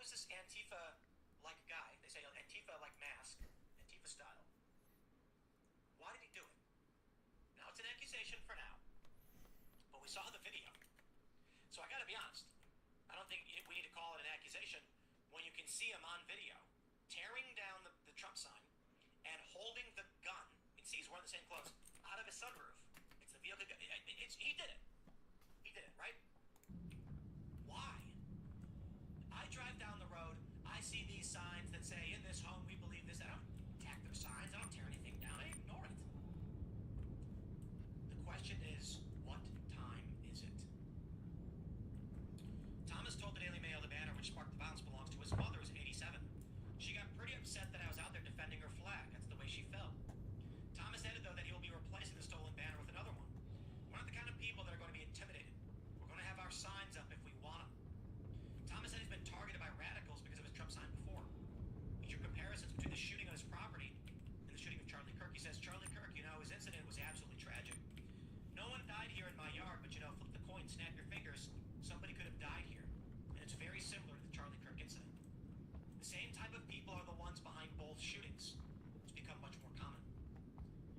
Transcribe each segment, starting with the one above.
was this Antifa-like guy, they say Antifa-like mask, Antifa style. Why did he do it? Now, it's an accusation for now, but we saw the video. So I gotta be honest, I don't think we need to call it an accusation when you can see him on video tearing down the Trump sign and holding the gun. You can see he's wearing the same clothes out of his sunroof. It's the vehicle. He did it. He did it, right? Why? I drive down the road. I see these signs that say, "In this home, we believe this." I don't attack their signs. I don't tear anything down. I ignore it. The question is, what time is it? Thomas told the Daily Mail the banner which sparked the violence belongs to his mother, who's 87. She got pretty upset that I was out there defending her flag. That's the way she felt. Thomas added, though, that he will be replacing the stolen banner with another one. We're not the kind of people that are going to be intimidated. We're going to have our signs up if we want them. Thomas said he's been targeted by radicals because of his Trump sign before. He drew comparisons between the shooting on his property and the shooting of Charlie Kirk. He says, Charlie Kirk, his incident was absolutely tragic. No one died here in my yard, but, flip the coin, snap your fingers. Somebody could have died here. And it's very similar to the Charlie Kirk incident. The same type of people are the ones behind both shootings. It's become much more common.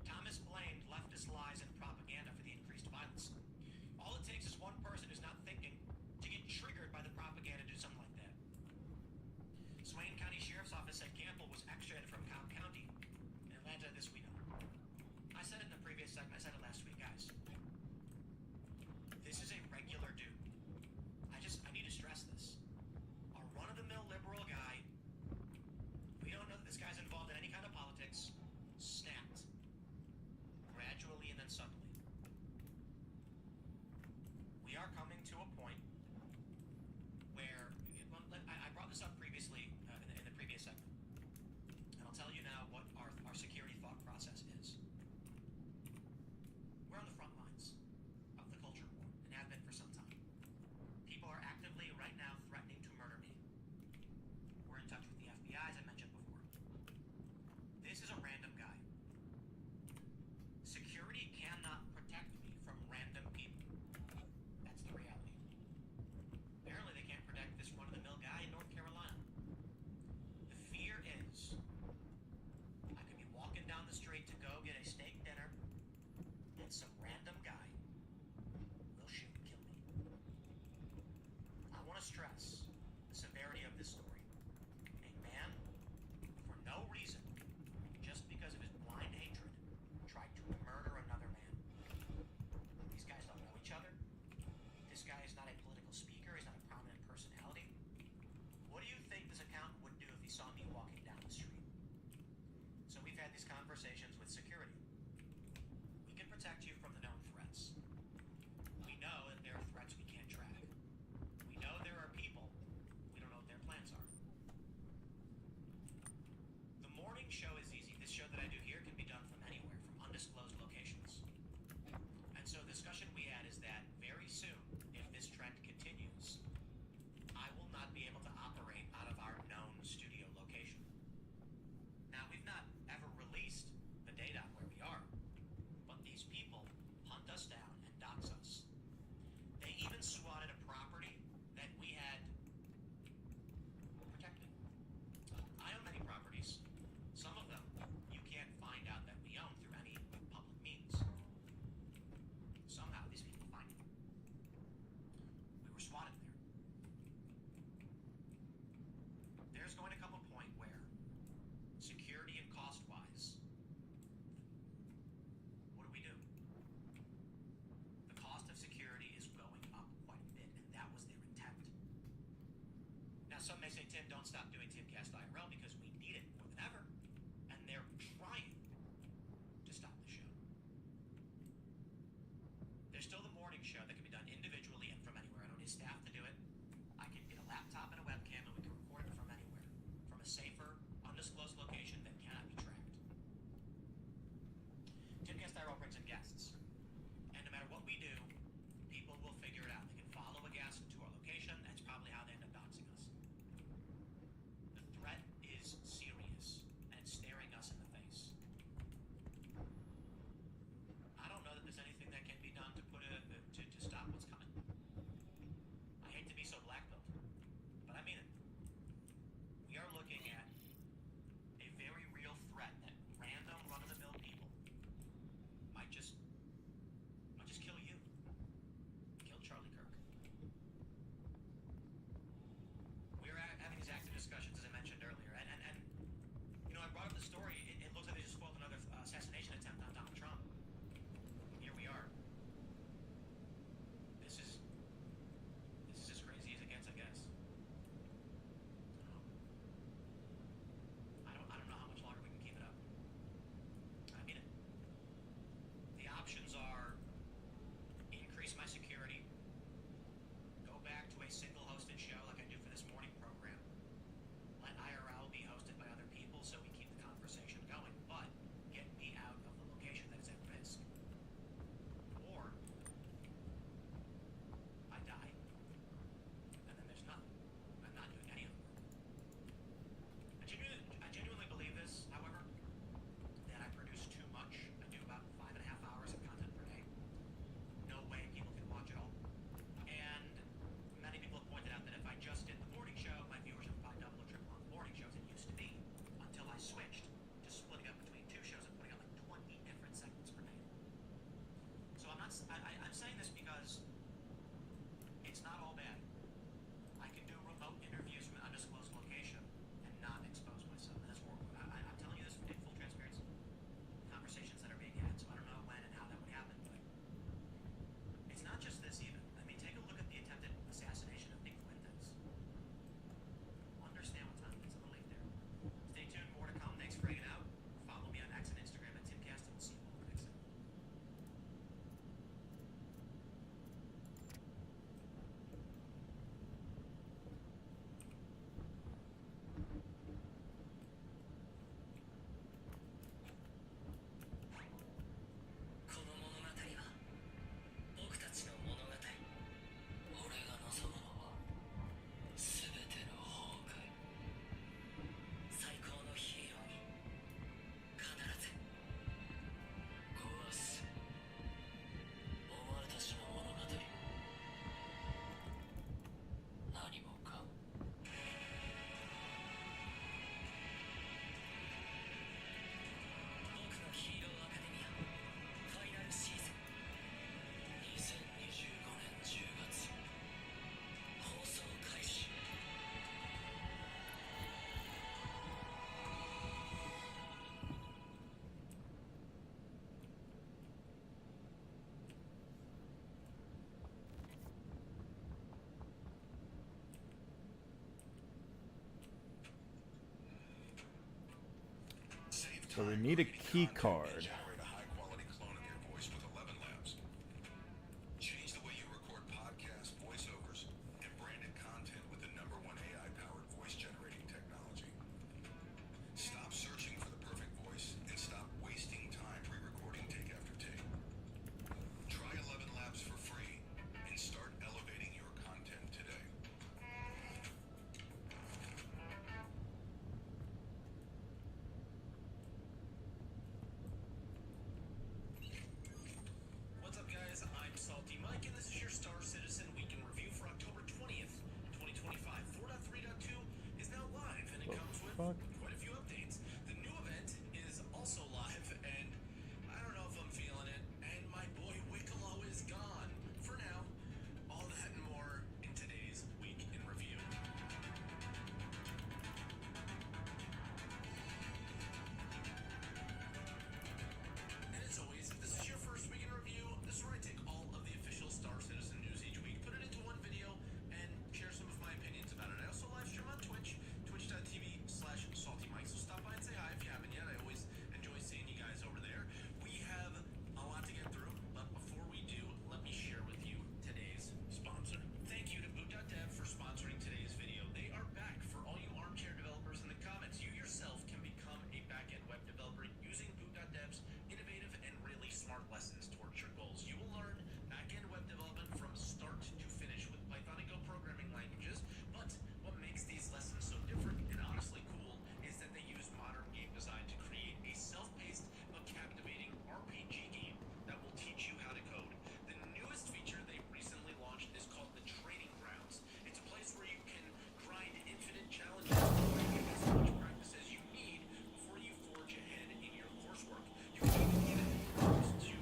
Thomas blamed leftist lies and propaganda for the increased violence. All it takes is one person who's not thinking to get triggered by the propaganda to do something like that. Swain County Sheriff's Office said Campbell was extradited from Cobb County in Atlanta this week. I said it in the previous segment. I said it last week, guys. This is a regular dude. I need to stress this. A run-of-the-mill liberal guy. We don't know that this guy's involved in any kind of politics. Snapped. Gradually and then suddenly. We are coming to a point where, I brought this up previously in the previous segment, and I'll tell you now what our security thought process is. We're on the front lines of the culture war, and have been for some time. People are actively, right now, threatening to murder me. We're in touch with the FBI, as I mentioned before. This is a random guy. Security cannot protect me from random people. That's the reality. Apparently they can't protect this run-of-the-mill guy in North Carolina. The fear is I could be walking down the street to go get a steak dinner and some random guy will shoot and kill me. I want to stress the severity of this story. A man, for no reason, just because of his blind hatred, tried to murder another man. These guys don't know each other. This guy is not a political speaker. He's not a prominent personality. What do you think this accountant would do if he saw me walking down the street? So we've had these conversations with security. We can protect you from the known threats. We know that there are threats we can't track. We know there are people. We don't know what their plans are. The morning show is easy. This show that I do here can be done from anywhere, from undisclosed locations. And so the discussion we had is that very soon, if this trend continues, I will not be able to operate out of our known studio location. Now, we've not ever released the data on where we are, but these people hunt us down and dox us. They even swatted a property that we had protected. I own many properties. Some of them you can't find out that we own through any public means. Somehow these people find it. We were swatted there. There's going to come a point where security and cost-wise, what do? The cost of security is going up quite a bit, and that was their intent. Now, some may say, Tim, don't stop doing Timcast IRL because we need it more than ever, and they're trying to stop the show. There's still the morning show that can be done individually and from anywhere. I don't need staff to do it. I can get a laptop and a webcam, and we can record it from anywhere, from a safer, undisclosed location that cannot be tracked. Timcast IRL brings in guests, and no matter what we do, people will figure it out. They can follow a guest to our location. That's probably how they end up doxing us. The threat is I'm saying this because it's not all bad. I can do remote interviews from an undisclosed location and not expose myself. And that's where I'm telling you this in full transparency. Conversations that are being had, so I don't know when and how that would happen, but it's not just this even. I mean, take a look at the attempted assassination of Nick Fuentes. Understand what's happening. It's a little late there. Stay tuned, more to come. Thanks for hanging out. Follow me on X and Instagram at Timcast, and we'll see you all next time. この物語は僕たちの物語。俺が望むのは全ての崩壊。最高のヒーローに必ず壊す。お前たちの物語も何もかも。僕のヒーローアカデミアファイナルシーズン2025年10月放送開始。So we need a key card. Generate a high-quality clone of your voice with 11 Labs. Change the way you record podcasts, voiceovers, and branded content with the #1 AI-powered voice-generating technology. Stop searching for the perfect voice and stop wasting time pre-recording take after take. Try 11 Labs for free and start elevating your content today. What's up, guys? I'm Salty Mike, and this is your Star Citizen Week in Review for October 20th, 2025. 4.3.2 is now live, and it comes with fuck? quite a few updates. The new event is also live, and I don't know if I'm feeling it. And my boy Wicklow is gone. For now, all that and more in today's Week in Review. And as always, if this is your first Week in Review, this is where I take all of the official Star Citizen news each week, put it into one video, and share some of my opinions about it. I also live stream on Twitch, twitch.tv/saltymike, so stop by and say hi if you haven't yet. I always enjoy seeing you guys over there. We have a lot to get through, but before we do, let me share with you today's sponsor. Thank you to Boot.dev for sponsoring today's video. They are back for all you armchair developers in the comments. You yourself can become a back-end web developer using Boot.dev's innovative and really smart lessons towards your goals. You will learn back-end web development from start to finish with Python and Go programming languages, but what makes these lessons so different and honestly cool is that they use modern game design to create a self-paced but captivating RPG game that will teach you how to code. The newest feature they recently launched is called the Training Grounds. It's a place where you can grind infinite challenges and get as much practice as you need before you forge ahead in your coursework. You can even get it to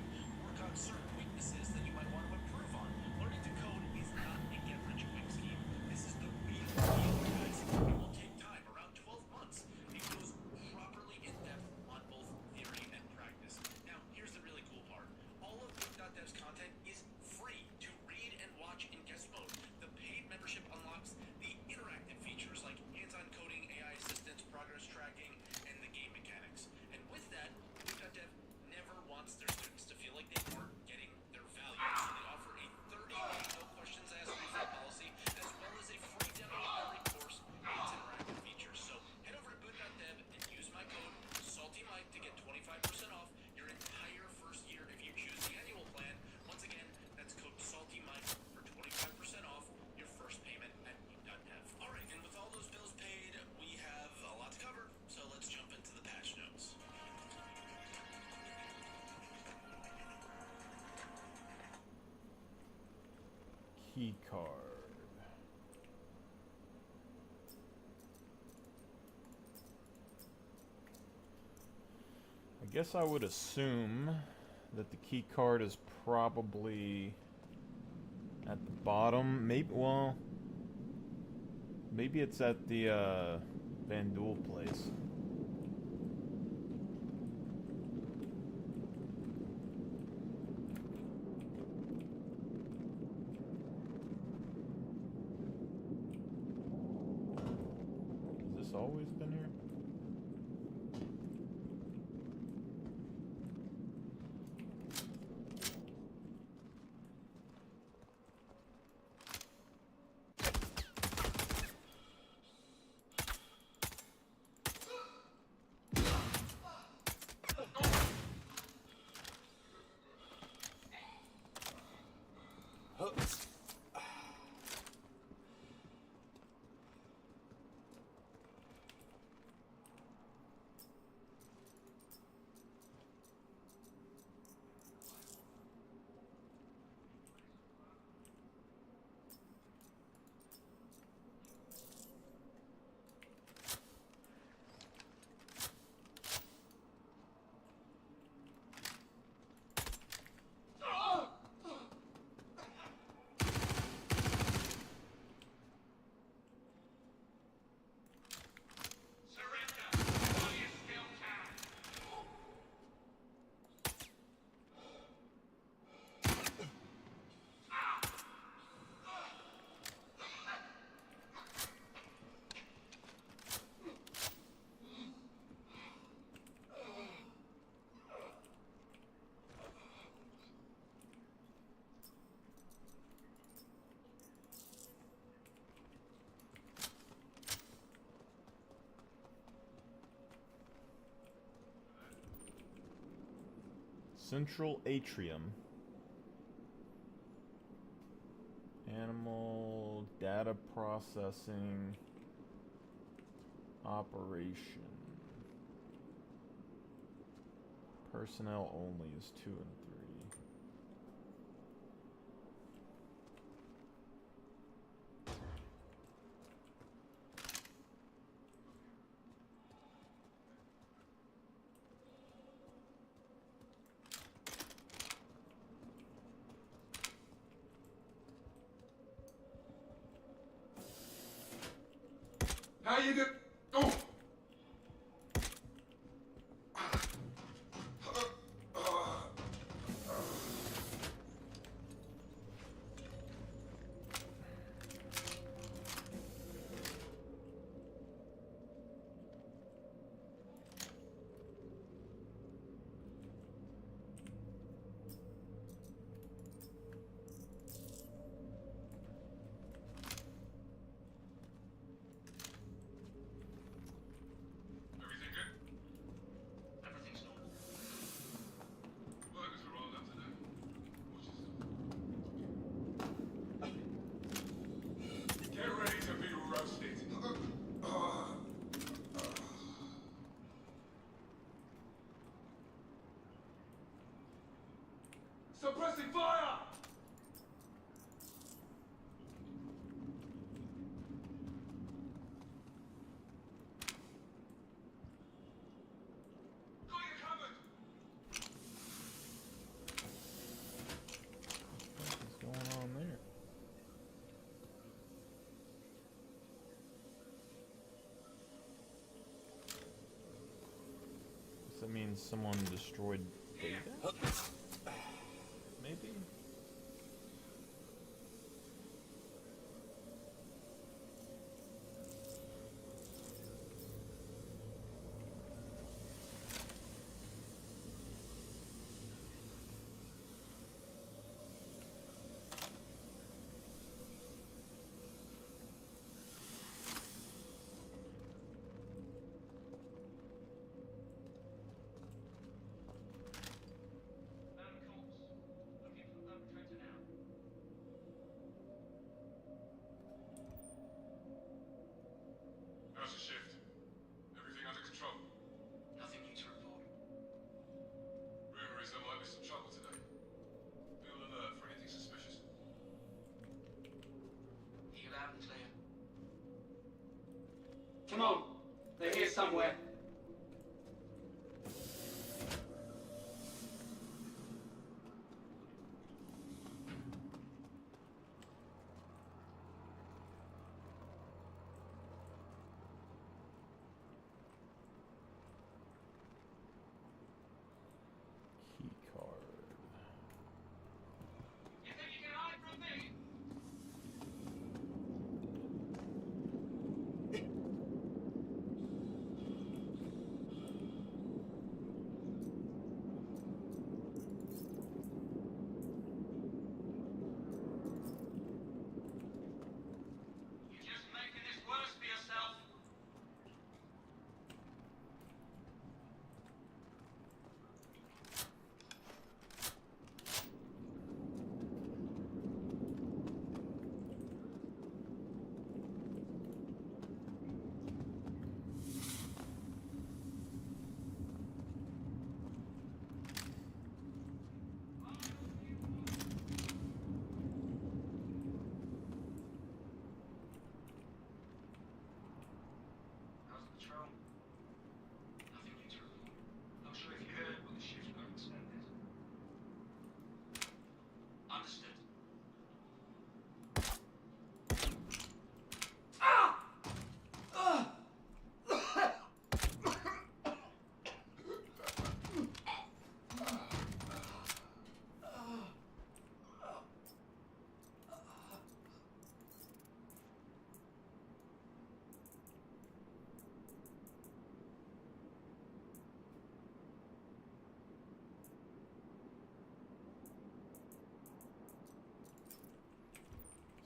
work on certain weaknesses that you might want to improve on. Learning to code is not a get-rich-quick scheme. This is the real deal, guys. It will take time, around 12 months. It goes properly in-depth on both theory and practice. Now, here's the really cool part. All of Boot.dev's content is free to read and watch in guest mode. The paid membership unlocks the interactive features like hands-on coding, AI assistance, progress tracking, and the game mechanics. And with that, Boot.dev never wants their students to feel like they aren't getting their value. So they offer a 30-day no questions asked refund policy, as well as a free demo of every course and its interactive features. So head over to Boot.dev and use my code SaltyMike to get 25% off your entire first year if you choose the annual plan. Once again, that's code SaltyMike for 25% off your first payment at Boot.dev. All right, and with all those bills paid, we have a lot to cover, so let's jump into the patch notes. Key card. I guess I would assume that the key card is probably at the bottom. Maybe, well, maybe it's at the Van Duel place. Has this always been here? Central Atrium. Animal data processing operation. Personnel only is 2 and 3. How you get? Oh. Suppressing fire! Got you covered! What's going on there? Does that mean someone destroyed data? Maybe? How's the shift? Everything under control? Nothing new to report. Rumor is there might be some trouble today. Be on alert for anything suspicious. Hear loud and clear. Come on, they're here somewhere.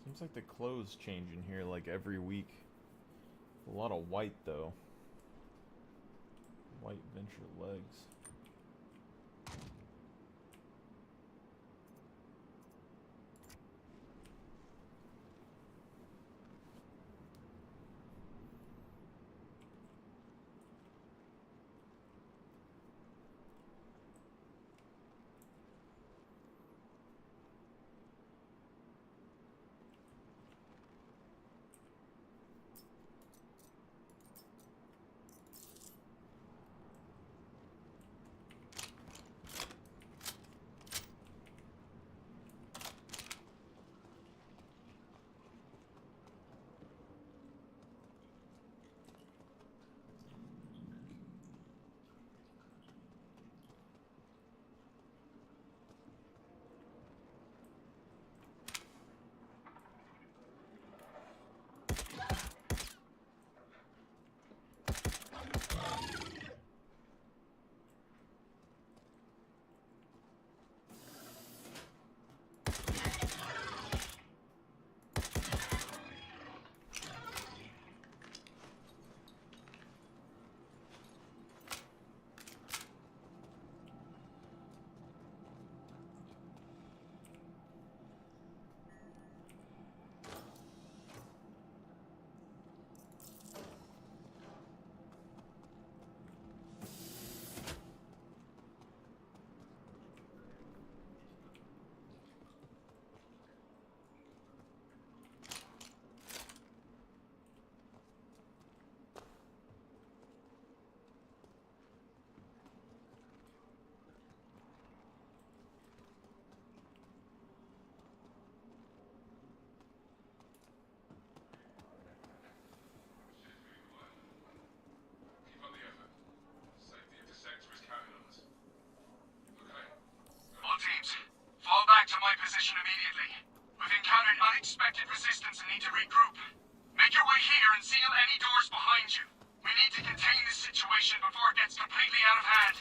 Seems like the clothes change in here like every week. A lot of white though. White venture legs. Keep up the effort. Safety of the sector is counting on us. Okay. All teams, fall back to my position immediately. We've encountered unexpected resistance and need to regroup. Make your way here and seal any doors behind you. We need to contain this situation before it gets completely out of hand.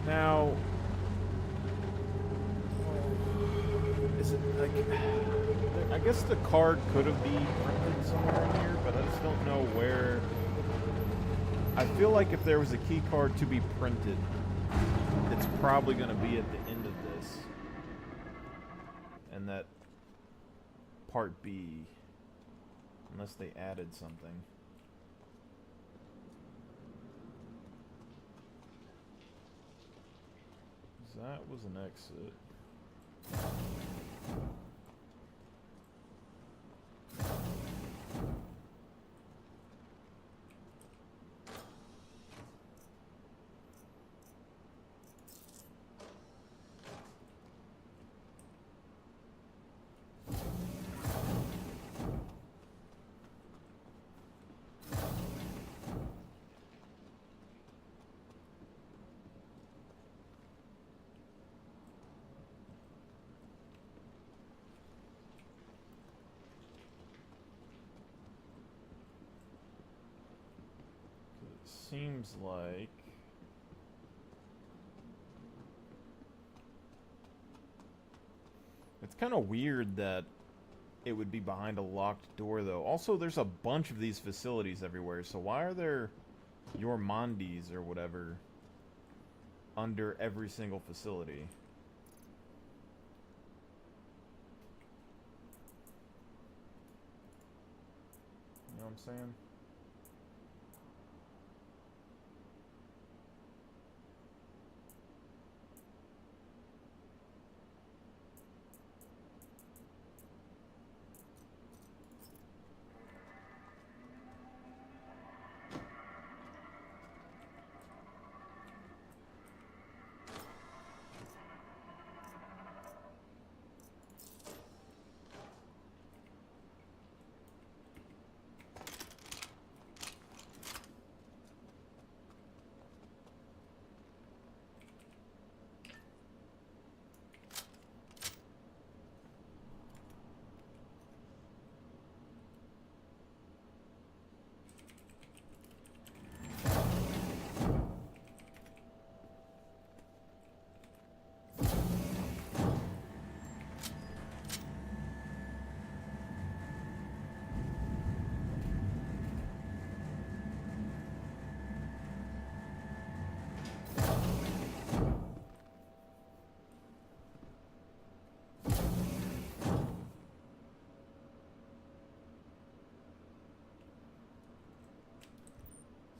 Now, is it like? I guess the card could have been printed somewhere in here, but I just don't know where. I feel like if there was a key card to be printed, it's probably going to be at the end of this, and that part B, unless they added something. That was an exit. seems like... It's kind of weird that it would be behind a locked door, though. Also, there's a bunch of these facilities everywhere, so why are there Yormandis or whatever under every single facility? You know what I'm saying?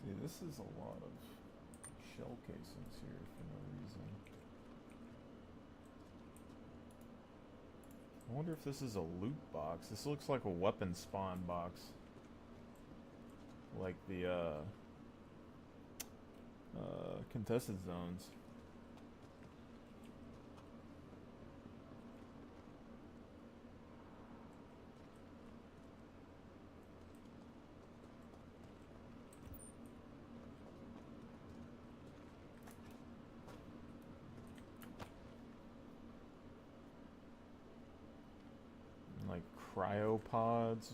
See, this is a lot of shell casings here for no reason. I wonder if this is a loot box. This looks like a weapon spawn box. Like the, contested zones. Like cryopods.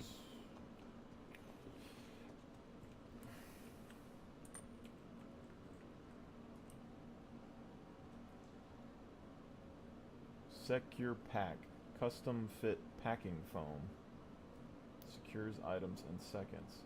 Secure pack. Custom fit packing foam. Secures items in seconds.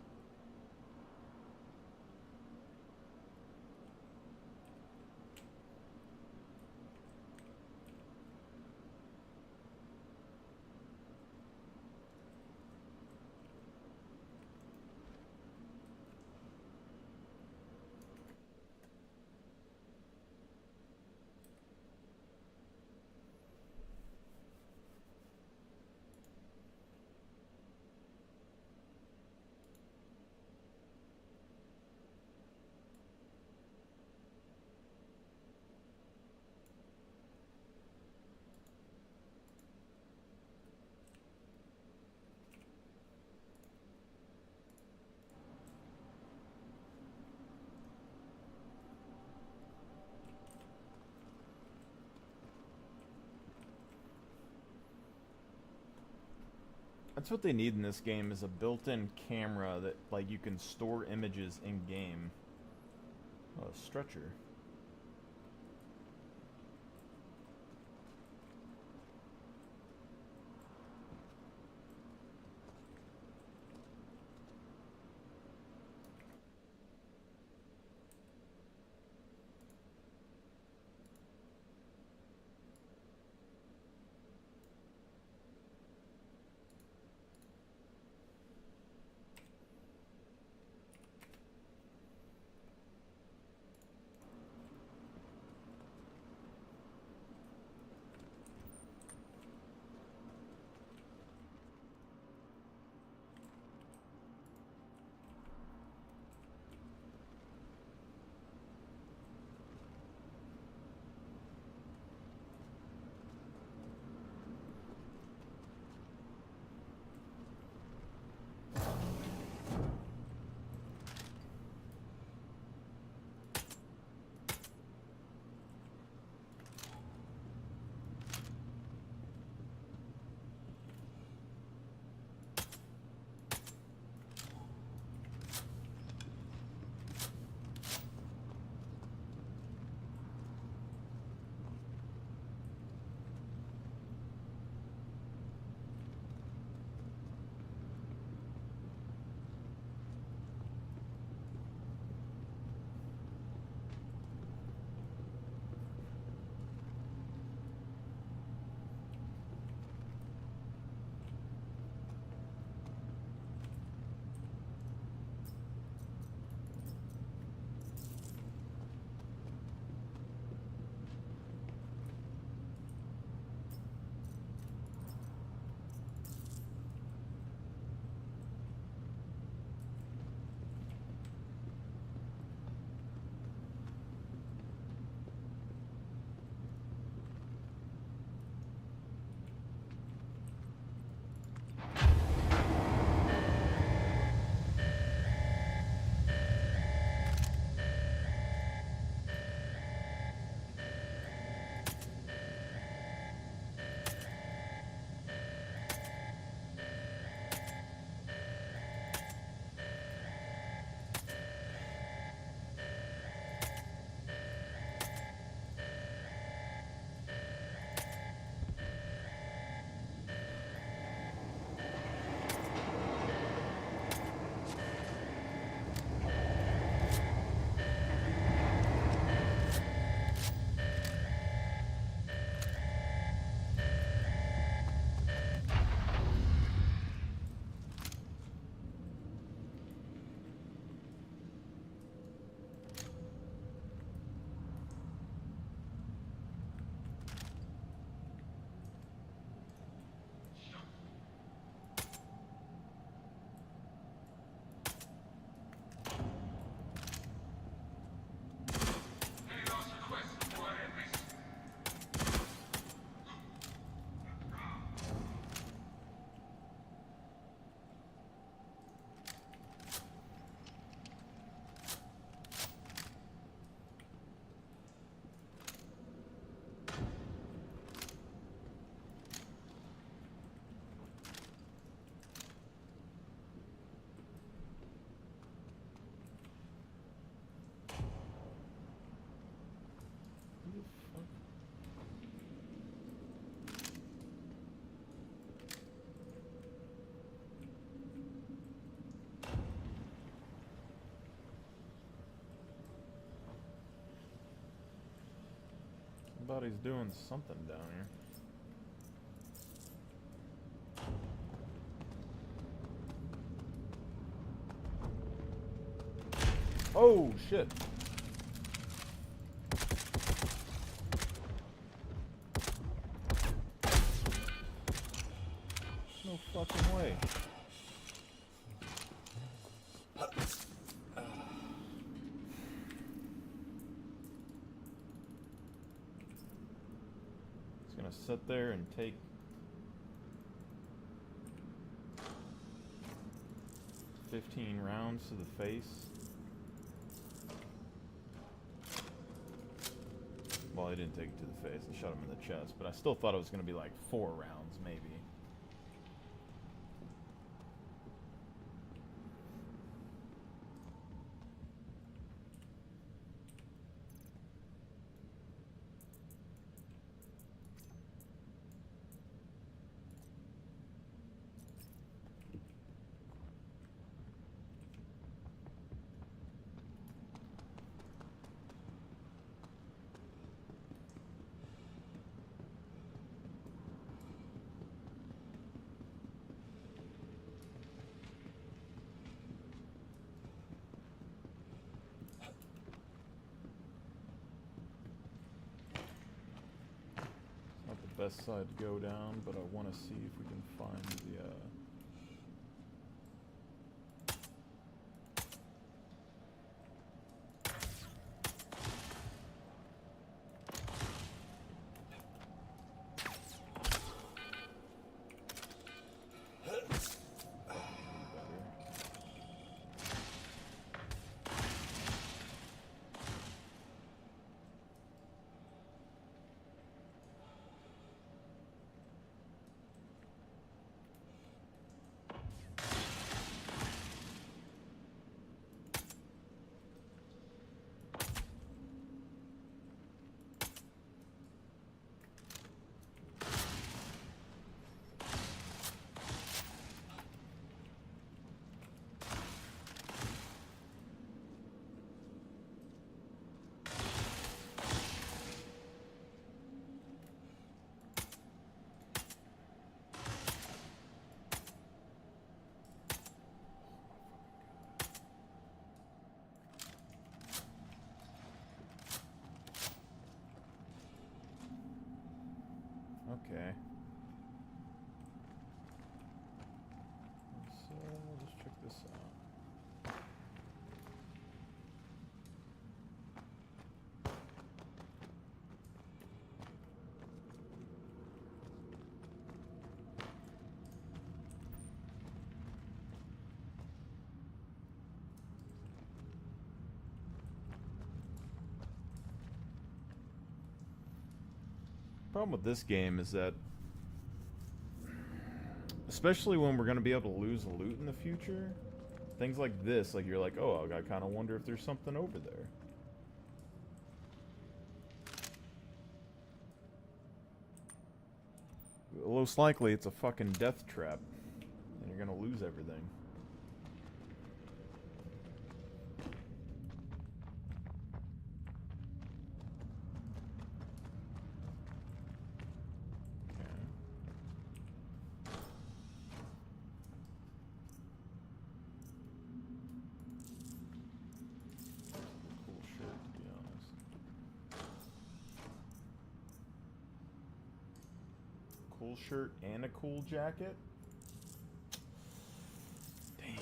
That's what they need in this game, is a built-in camera that, like, you can store images in-game. Oh, a stretcher. thought he's doing something down here. Oh, shit. No fucking way. He's gonna sit there and take 15 rounds to the face. Well, he didn't take it to the face. He shot him in the chest, but I still thought it was going to be like 4 rounds, maybe. Not the best side to go down, but I want to see if we can find the, okay. Let's check this out. Problem with this game is that, especially when we're going to be able to lose loot in the future, things like this, like you're like, oh, I kind of wonder if there's something over there. Most likely it's a fucking death trap, and you're going to lose everything. Cool shirt and a cool jacket? Damn.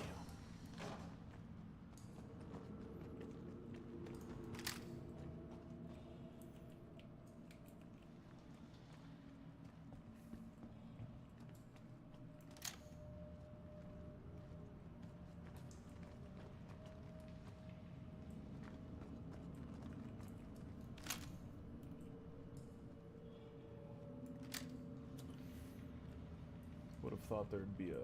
Would have thought there'd be a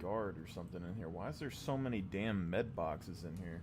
guard or something in here. Why is there so many damn med boxes in here?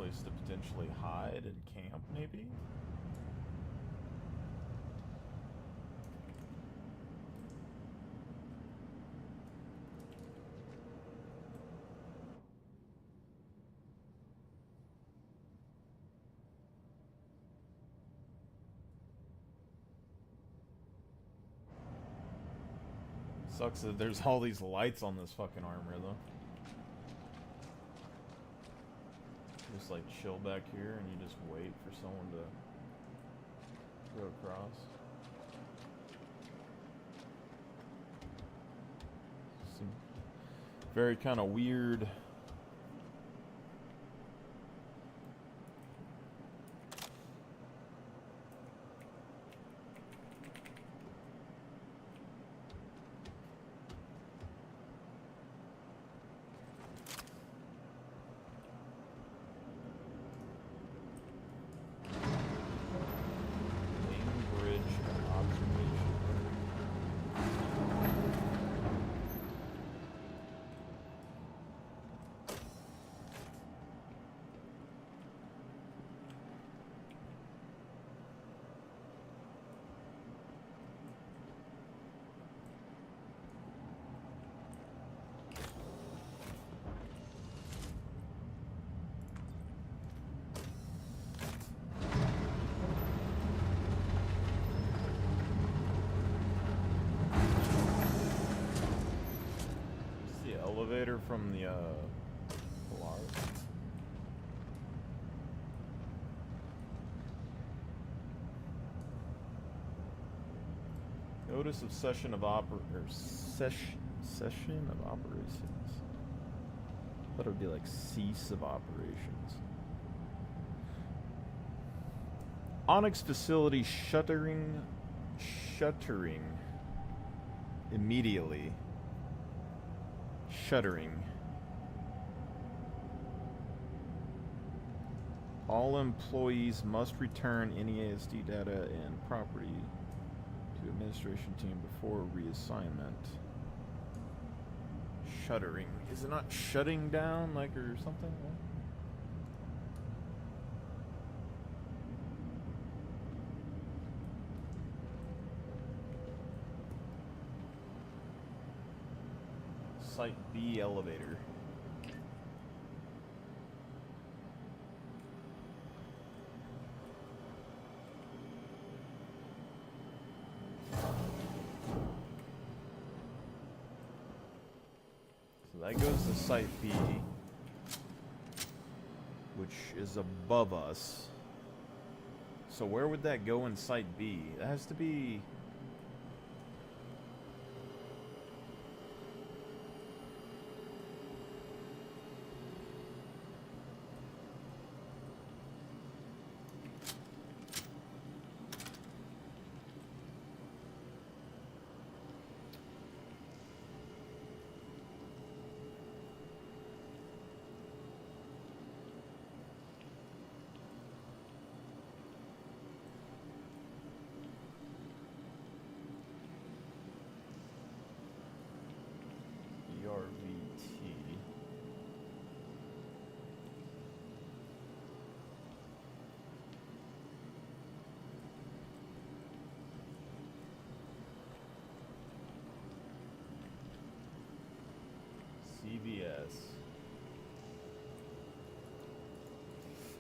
place to potentially hide and camp, maybe? Sucks that there's all these lights on this fucking armor, though. Just like chill back here and you just wait for someone to go across. Some very kind of weird. Elevator from the Polaris. Notice of session of session of operations. I thought it would be like cease of operations. Onyx facility shuttering immediately. Shuttering. All employees must return any ASD data and property to administration team before reassignment. Shuttering. Is it not shutting down, like, or something? Site B elevator. So that goes to Site B, which is above us. So where would that go in Site B? That has to be...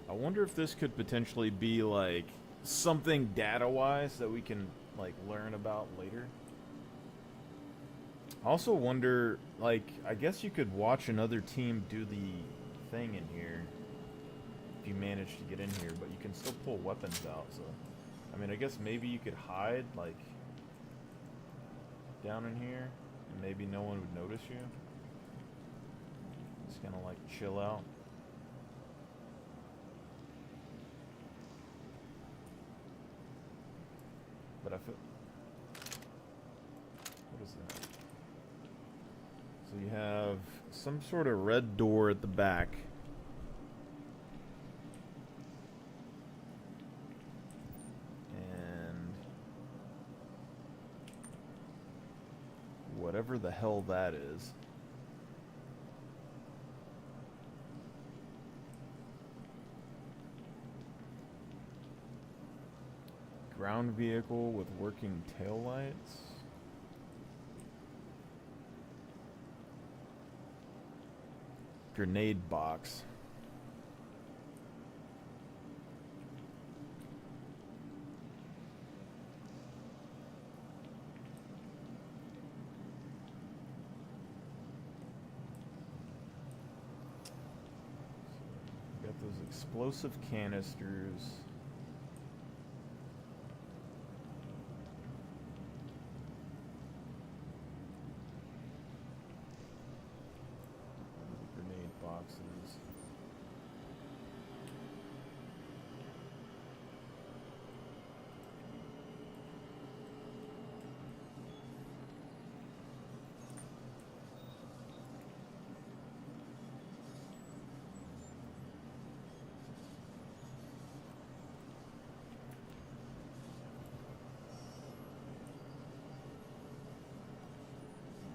I wonder if this could potentially be like something data-wise that we can like learn about later. I also wonder, like, I guess you could watch another team do the thing in here if you manage to get in here, but you can still pull weapons out, so I mean, I guess maybe you could hide like down in here and maybe no one would notice you. Just kind of like chill out. But I feel... What is that? So you have some sort of red door at the back. And... whatever the hell that is. Ground vehicle with working taillights. Grenade box. Got those explosive canisters. Grenade boxes.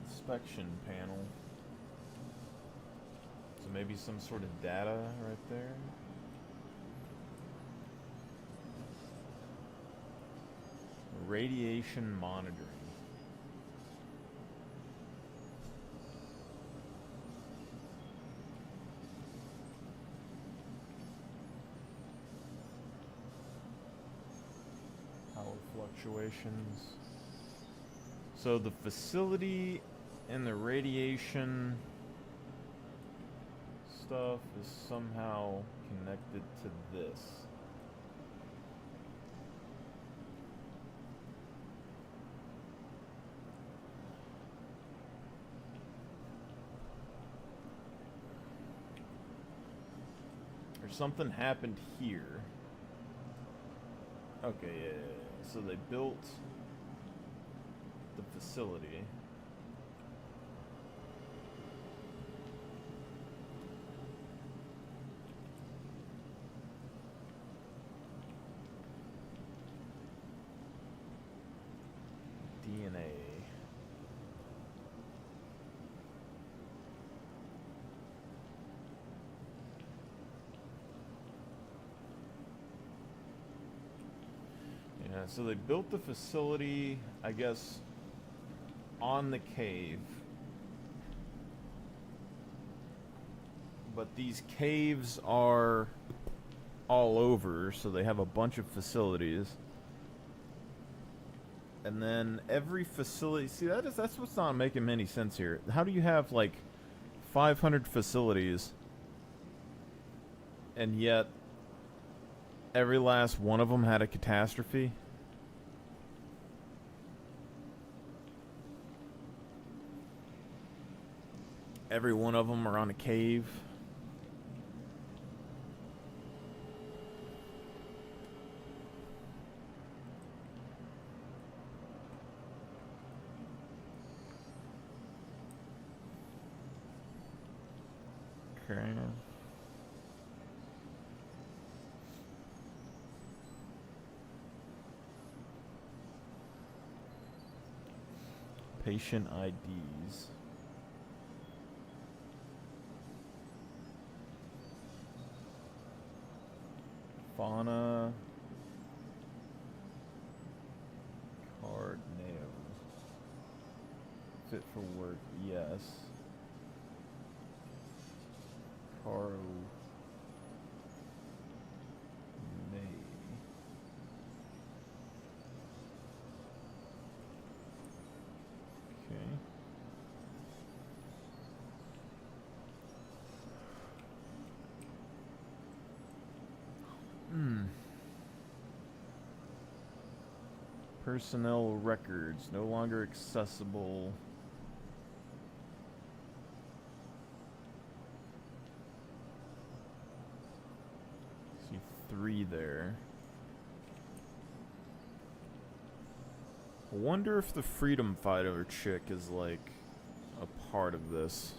Inspection panel. So maybe some sort of data right there. Radiation monitoring. Power fluctuations. So the facility and the radiation stuff is somehow connected to this. Or something happened here. Okay, yeah. So they built the facility. DNA. Yeah, so they built the facility, I guess, on the cave. But these caves are all over, so they have a bunch of facilities. And then every facility, see, that's what's not making any sense here. How do you have like 500 facilities and yet every last one of them had a catastrophe? Every one of them are on a cave. Okay. Patient IDs. Fauna. Card nail. Fit for work, yes. Carl May. Okay. Personnel records no longer accessible. See 3 there. I wonder if the freedom fighter chick is like a part of this.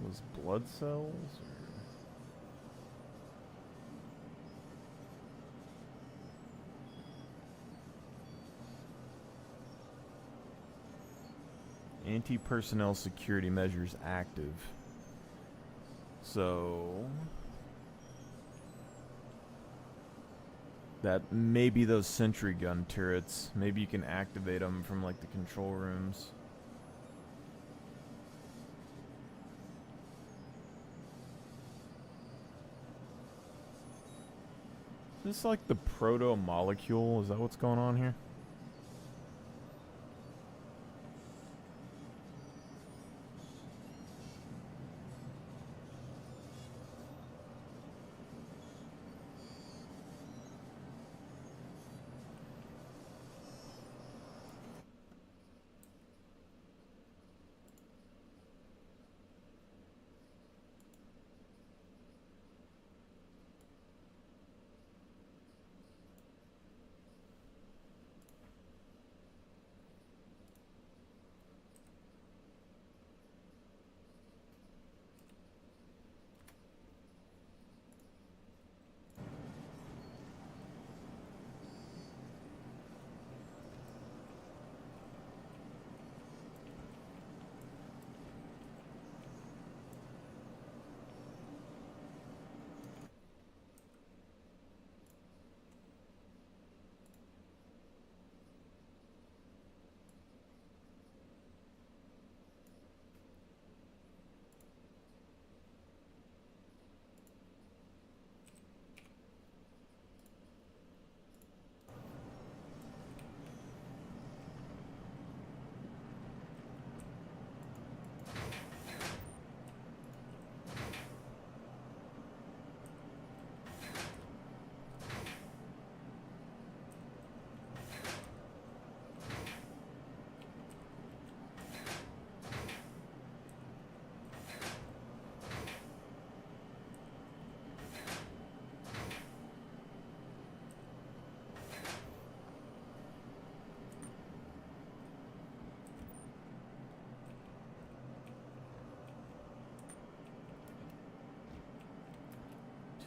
Was blood cells? Or Anti-personnel security measures active. So that maybe those sentry gun turrets. Maybe you can activate them from like the control rooms. Is this like the proto-molecule? Is that what's going on here?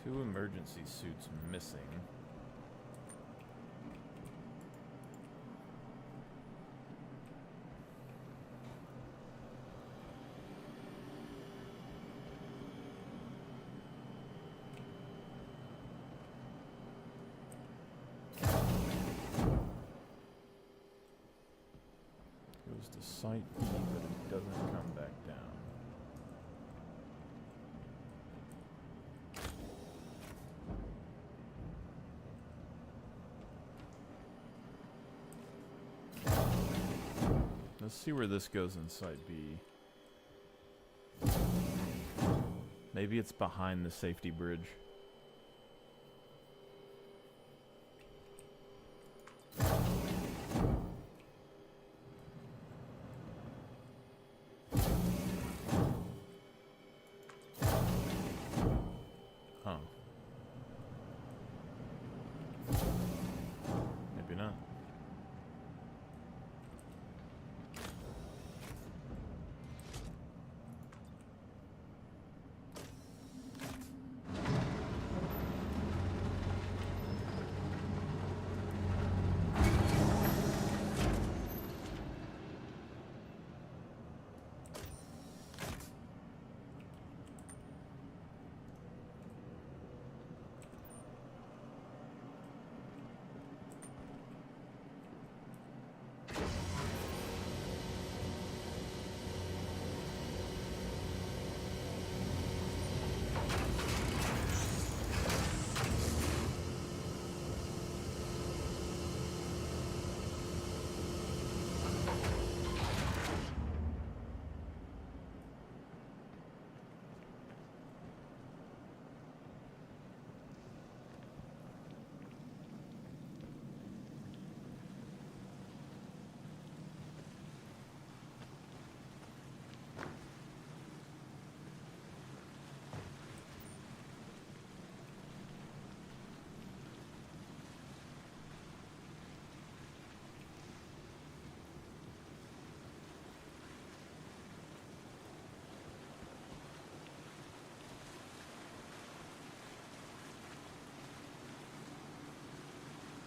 Two emergency suits missing. Goes to site B, but it doesn't come back down. Let's see where this goes in Site B. Maybe it's behind the safety bridge. Huh. Maybe not.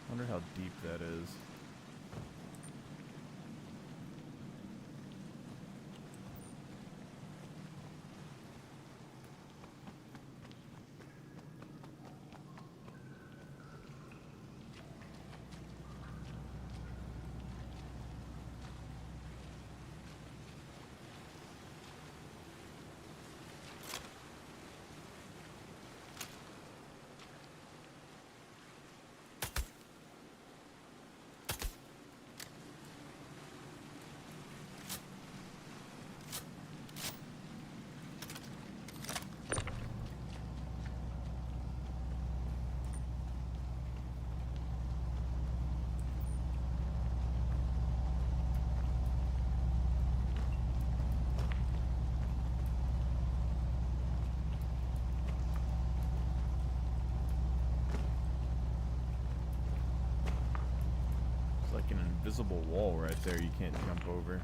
Wonder how deep that is. like an invisible wall right there you can't jump over.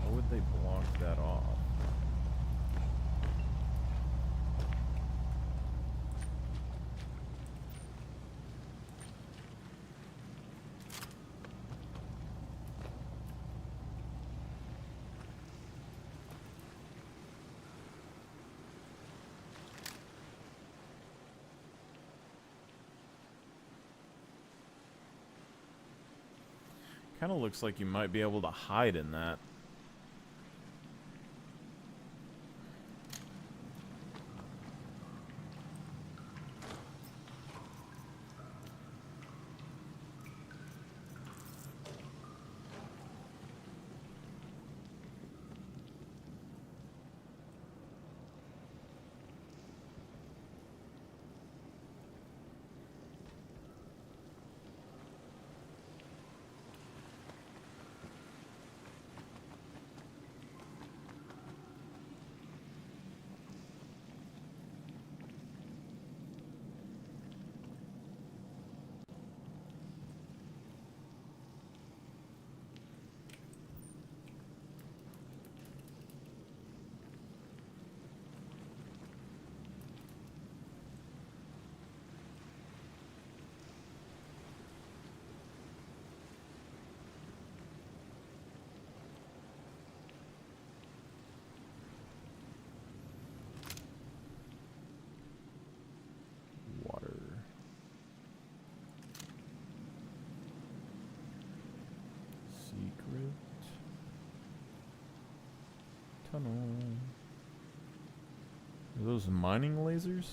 How would they block that off? Kind of looks like you might be able to hide in that. Water. Secret tunnel. Are those mining lasers?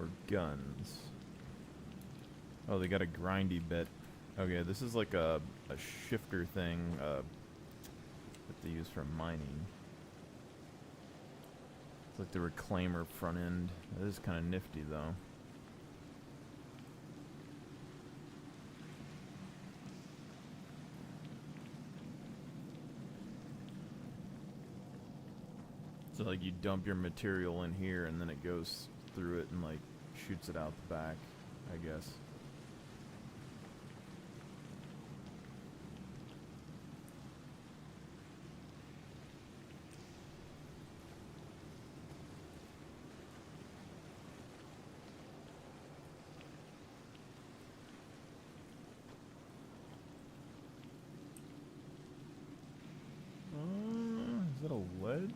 Or guns? Oh, they got a grindy bit. Okay, this is like a shifter thing that they use for mining. It's like the reclaimer front end. That is kind of nifty though. So like you dump your material in here and then it goes through it and like shoots it out the back, I guess. Is that a ledge?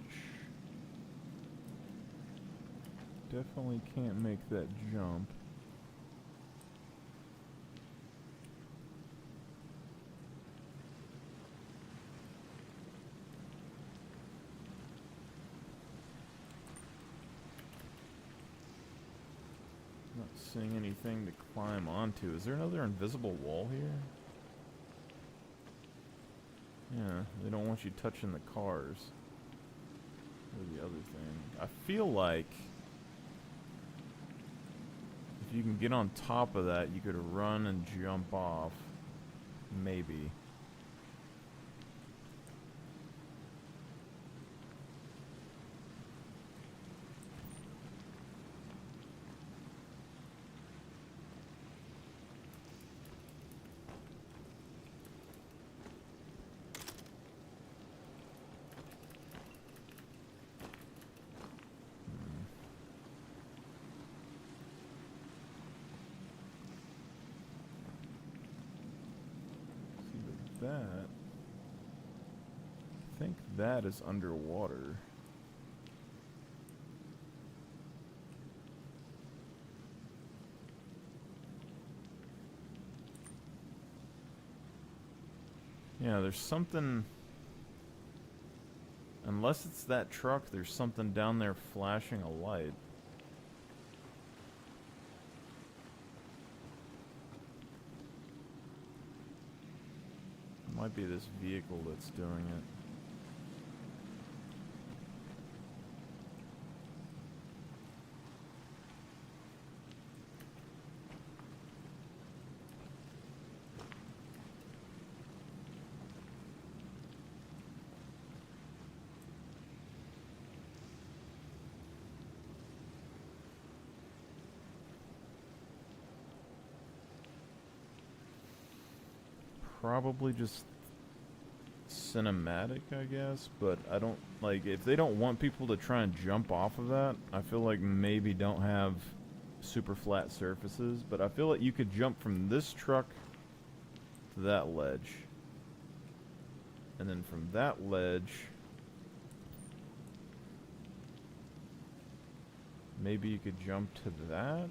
Definitely can't make that jump. Not seeing anything to climb onto. Is there another invisible wall here? Yeah, they don't want you touching the cars. Or the other thing. I feel like if you can get on top of that, you could run and jump off. Maybe. That, I think that is underwater. Yeah, there's something, unless it's that truck, there's something down there flashing a light. Might be this vehicle that's doing it. probably just cinematic, I guess, but I don't, like, if they don't want people to try and jump off of that, I feel like maybe don't have super flat surfaces, but I feel like you could jump from this truck to that ledge, and then from that ledge, maybe you could jump to that,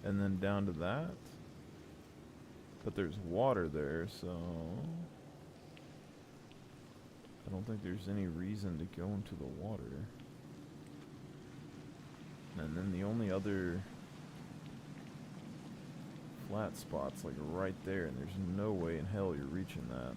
and then down to that, but there's water there, so I don't think there's any reason to go into the water. And then the only other flat spot's like right there, and there's no way in hell you're reaching that.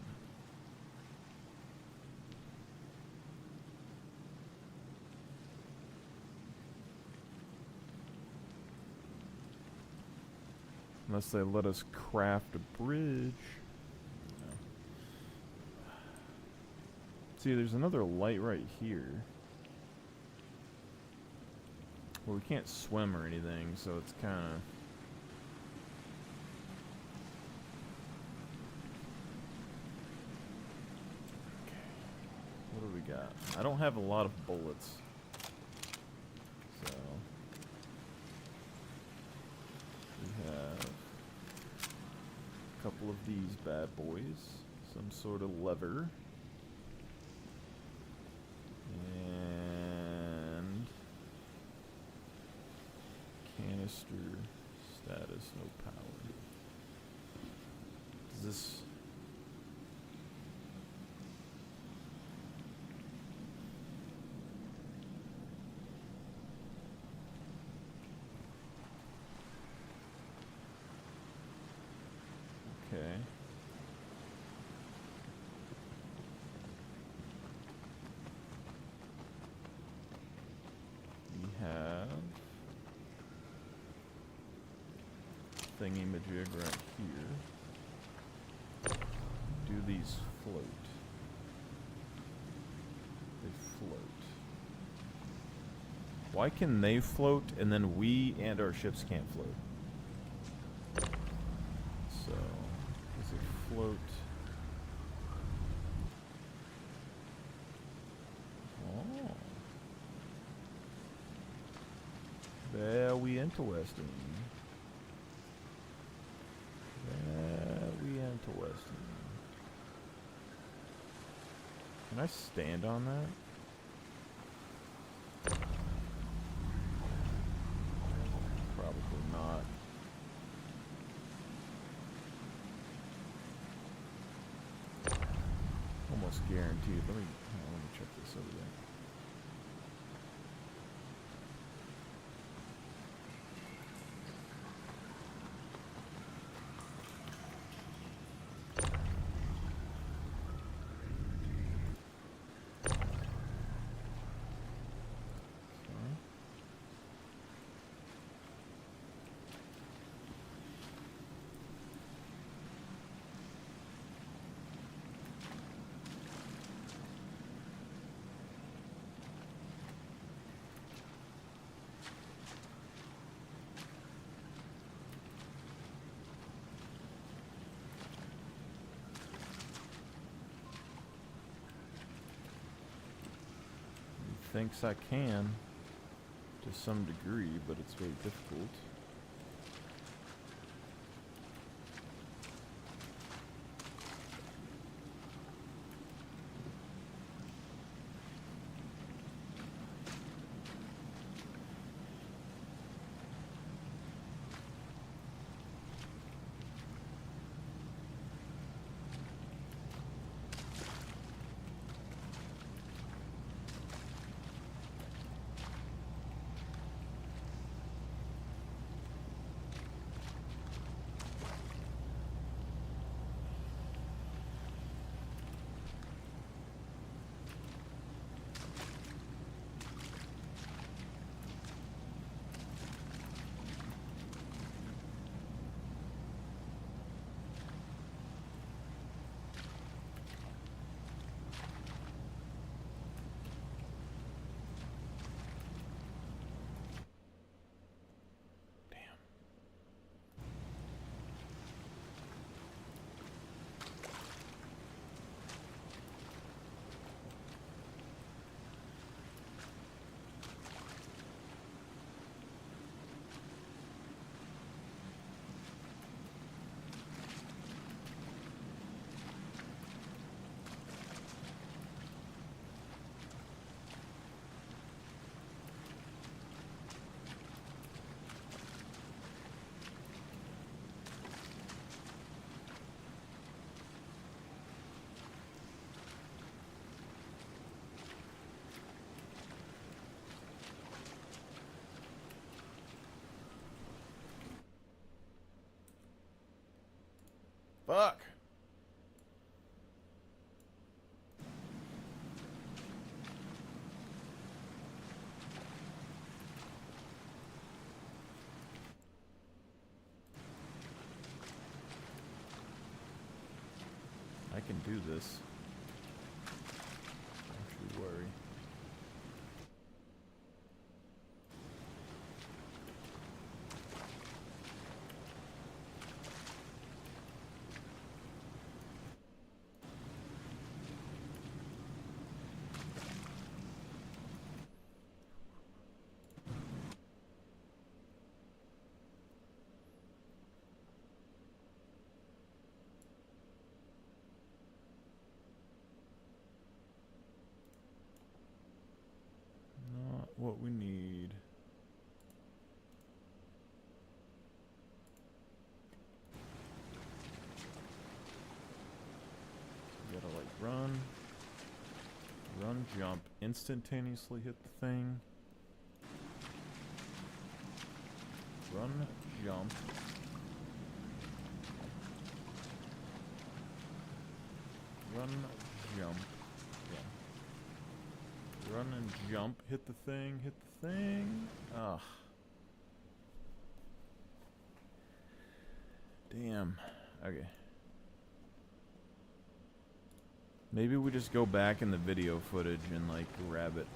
Unless they let us craft a bridge. No. See, there's another light right here. Well, we can't swim or anything, so it's kind of... Okay. What do we got? I don't have a lot of bullets. So... we have a couple of these bad boys. Some sort of lever. And... canister status, no power. Does this... okay. We have thingy-majig right here. Do these float? They float. Why can they float and then we and our ships can't float? So, does it float? Oh. Very interesting. Very interesting. Can I stand on that? Probably not. Almost guaranteed. Let me check this over there. Thinks I can to some degree, but it's very difficult. Fuck. I can do this. Don't you worry. Not what we need. You gotta like run, jump, instantaneously hit the thing. Run, jump. Run, jump. Yeah. Run and jump. Hit the thing. Hit the thing. Ugh. Damn. Okay. Maybe we just go back in the video footage and like grab it.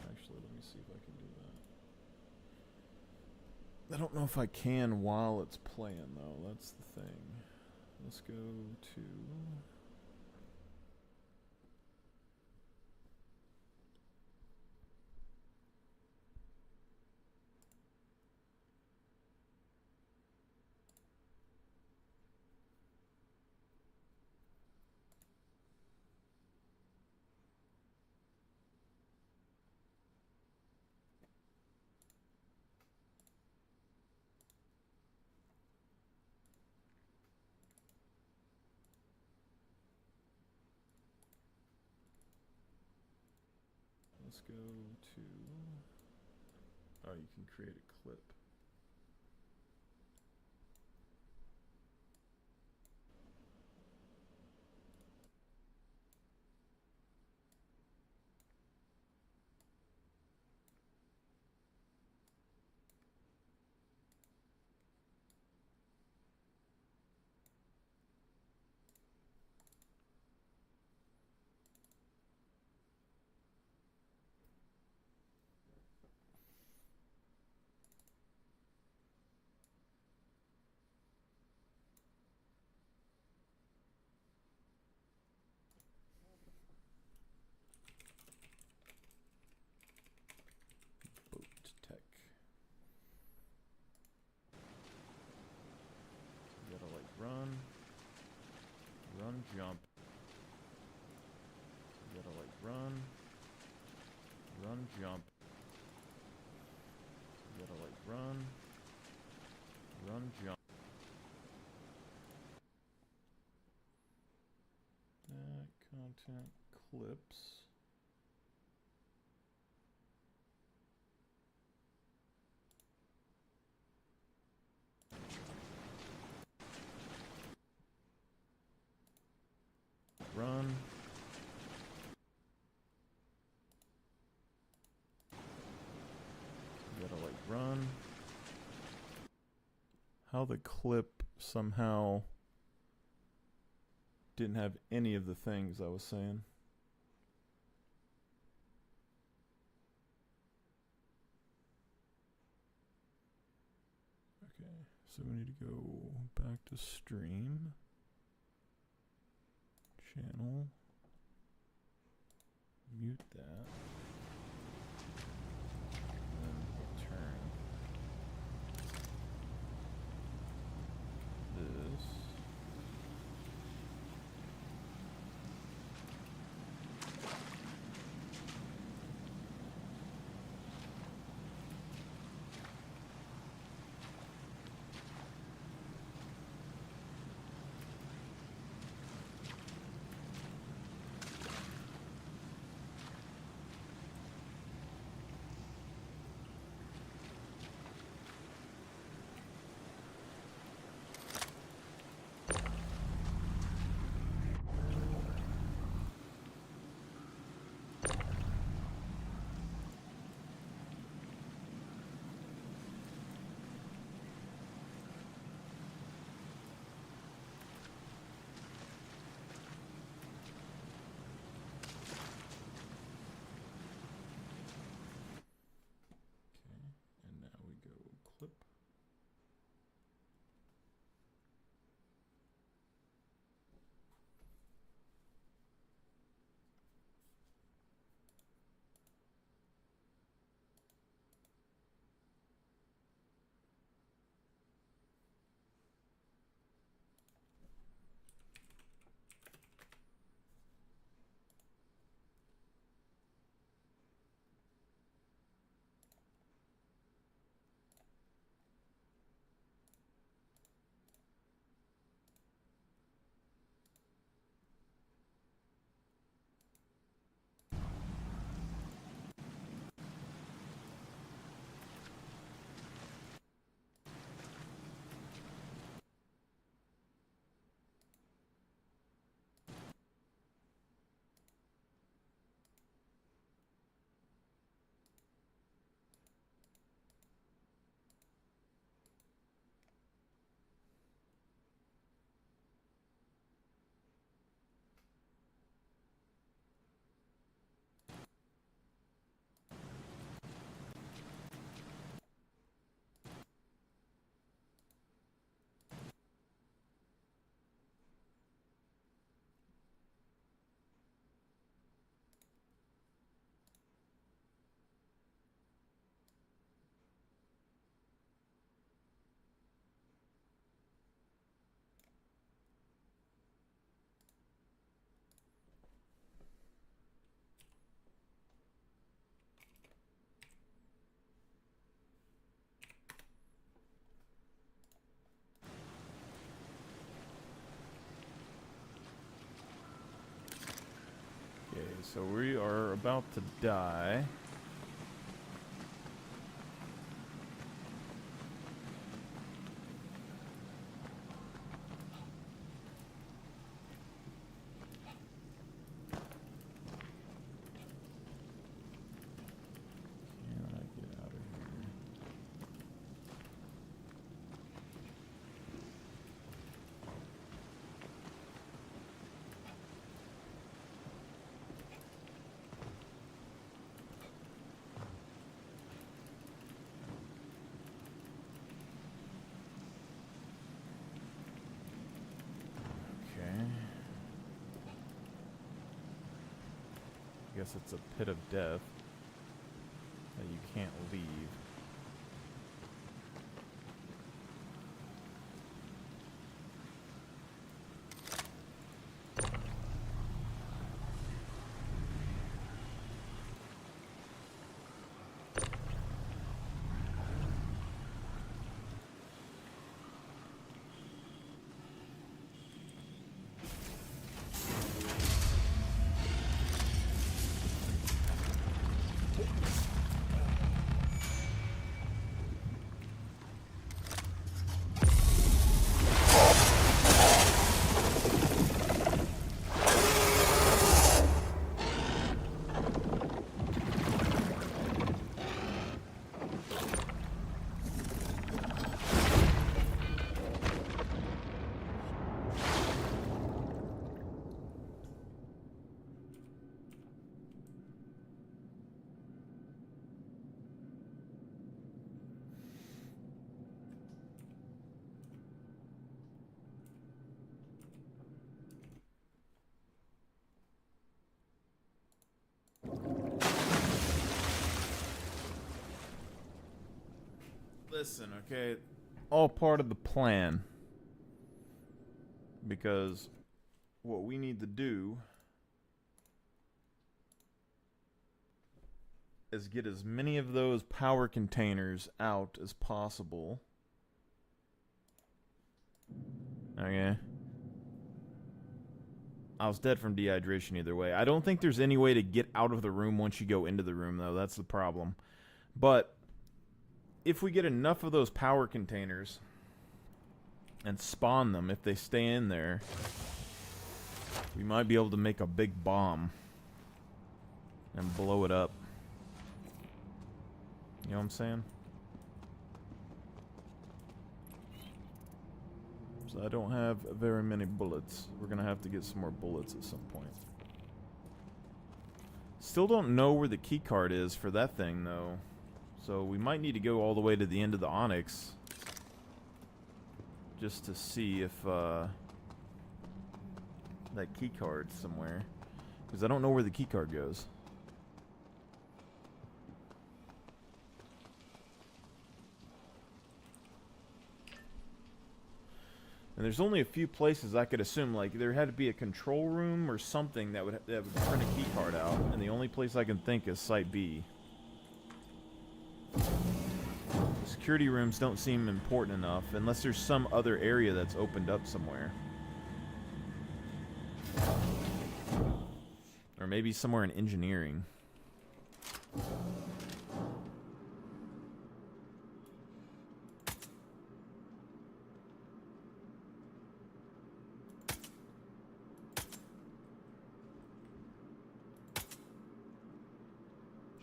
Actually, let me see if I can do that. I don't know if I can while it's playing though. That's the thing. Let's go to... Let's go to... Oh, you can create a clip. Boat tech. You gotta like run, jump. You gotta like run, jump. You gotta like run, jump. Content clips. Run. You gotta like run. How the clip somehow didn't have any of the things I was saying. Okay, so we need to go back to stream. Channel. Mute that. And then return this. so we are about to die. Can I get out of here? Okay. I guess it's a pit of death that you can't leave. Listen, okay, all part of the plan. Because what we need to do is get as many of those power containers out as possible. Okay. I was dead from dehydration either way. I don't think there's any way to get out of the room once you go into the room, though. That's the problem. But if we get enough of those power containers and spawn them, if they stay in there, we might be able to make a big bomb and blow it up. You know what I'm saying? So I don't have very many bullets. We're gonna have to get some more bullets at some point. Still don't know where the key card is for that thing, though. So we might need to go all the way to the end of the Onyx just to see if that key card's somewhere. Because I don't know where the key card goes. And there's only a few places I could assume, like there had to be a control room or something that would print a key card out, and the only place I can think is Site B. Security rooms don't seem important enough unless there's some other area that's opened up somewhere. Or maybe somewhere in engineering.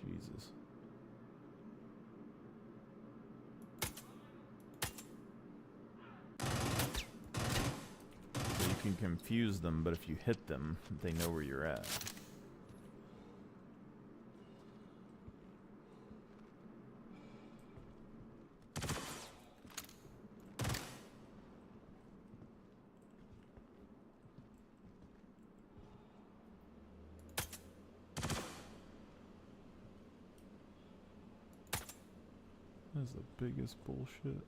Jesus. So you can confuse them, but if you hit them, they know where you're at. That's the biggest bullshit.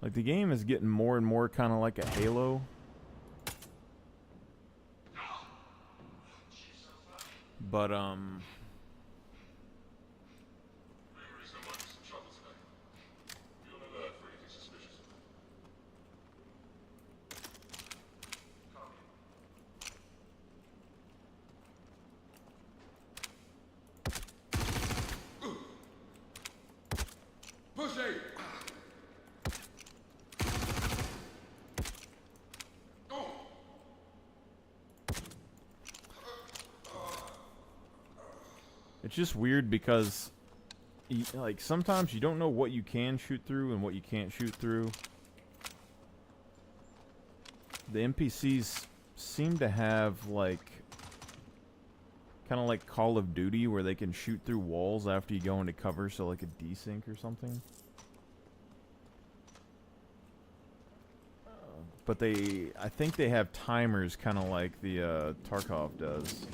Like, the game is getting more and more kind of like a Halo. But Memories, there might be some trouble today. Be on alert for anything suspicious. Copy. Push A! it's just weird because, like, sometimes you don't know what you can shoot through and what you can't shoot through. The NPCs seem to have, like, kind of like Call of Duty, where they can shoot through walls after you go into cover, so like a desync or something. But I think they have timers, kind of like the Tarkov does.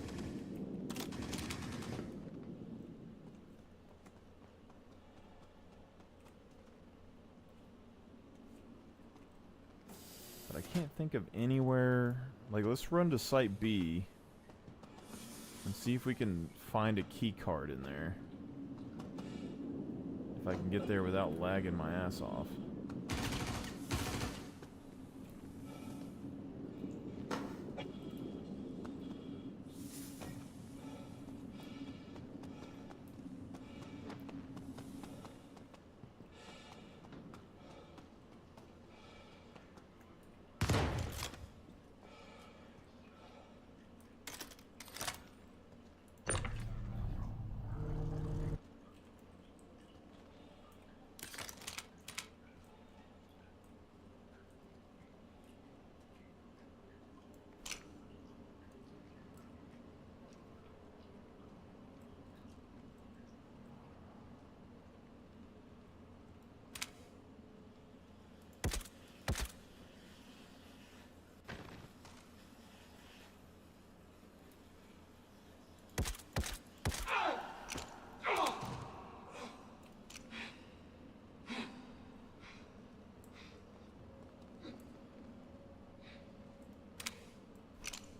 But I can't think of anywhere. Like, let's run to Site B and see if we can find a key card in there. If I can get there without lagging my ass off.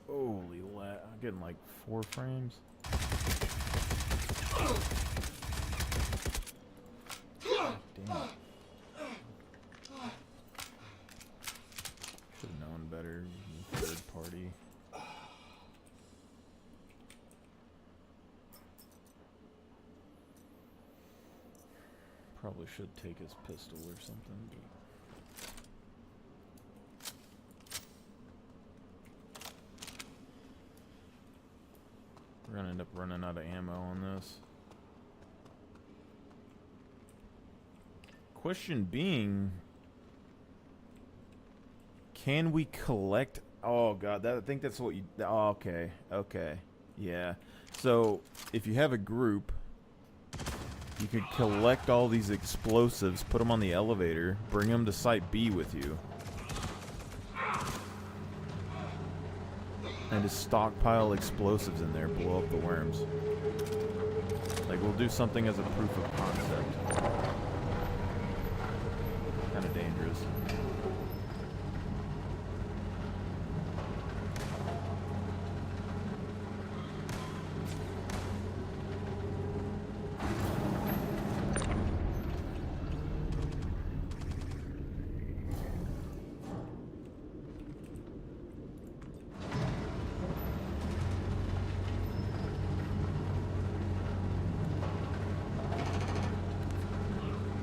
Holy I'm getting like 4 frames. Damn. Should have known better. Third party. Probably should take his pistol or something. But we're gonna end up running out of ammo on this. Question being, can we collect? Oh god, I think that's what you. Oh, okay, yeah. So if you have a group, you could collect all these explosives, put them on the elevator, bring them to Site B with you, and just stockpile explosives in there, blow up the worms. Like, we'll do something as a proof of concept. Kind of dangerous.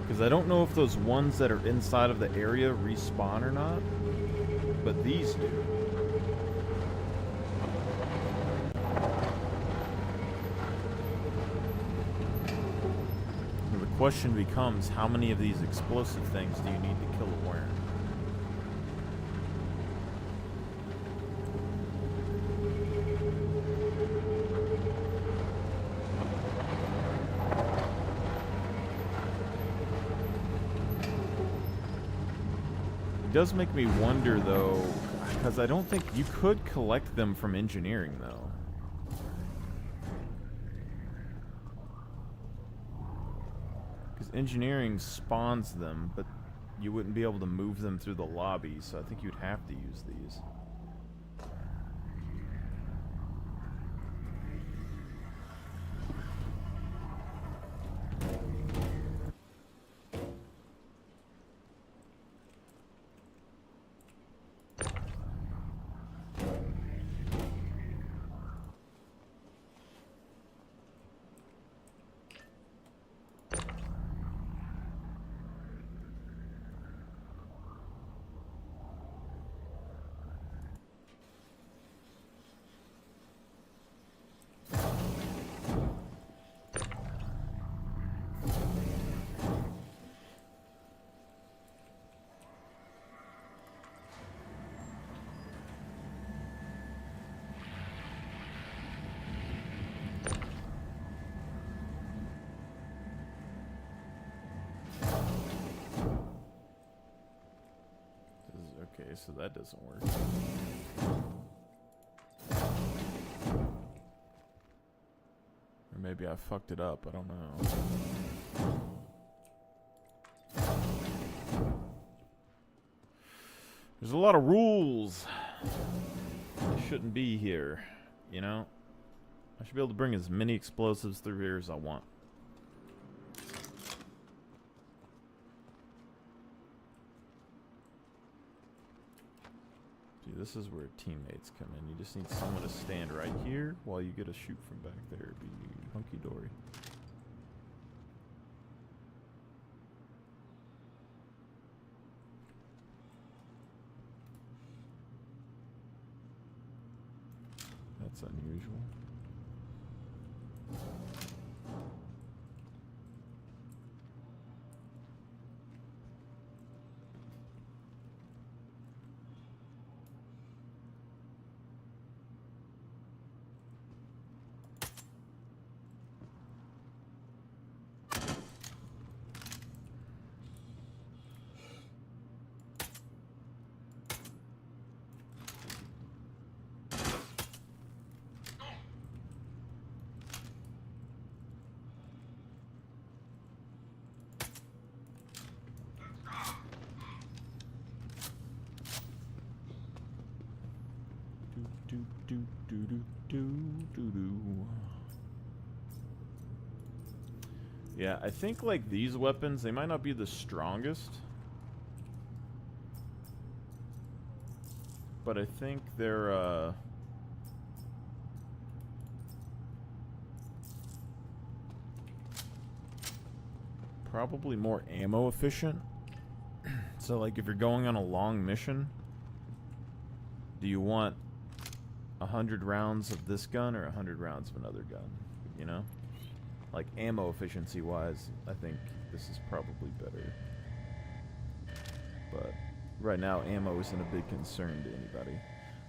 Because I don't know if those ones that are inside of the area respawn or not, but these do. And the question becomes, how many of these explosive things do you need to kill a worm? It does make me wonder, though, because I don't think you could collect them from engineering, though. Because engineering spawns them, but you wouldn't be able to move them through the lobby, so I think you'd have to use these. Okay, so that doesn't work. Or maybe I fucked it up, I don't know. There's a lot of rules that shouldn't be here, you know? I should be able to bring as many explosives through here as I want. See, this is where teammates come in. You just need someone to stand right here while you get a shoot from back there. It'd be hunky-dory. That's unusual. Yeah, I think like these weapons, they might not be the strongest, but I think they're probably more ammo efficient. So like if you're going on a long mission, do you want 100 rounds of this gun or 100 rounds of another gun, you know? Like ammo efficiency wise, I think this is probably better. But right now ammo isn't a big concern to anybody.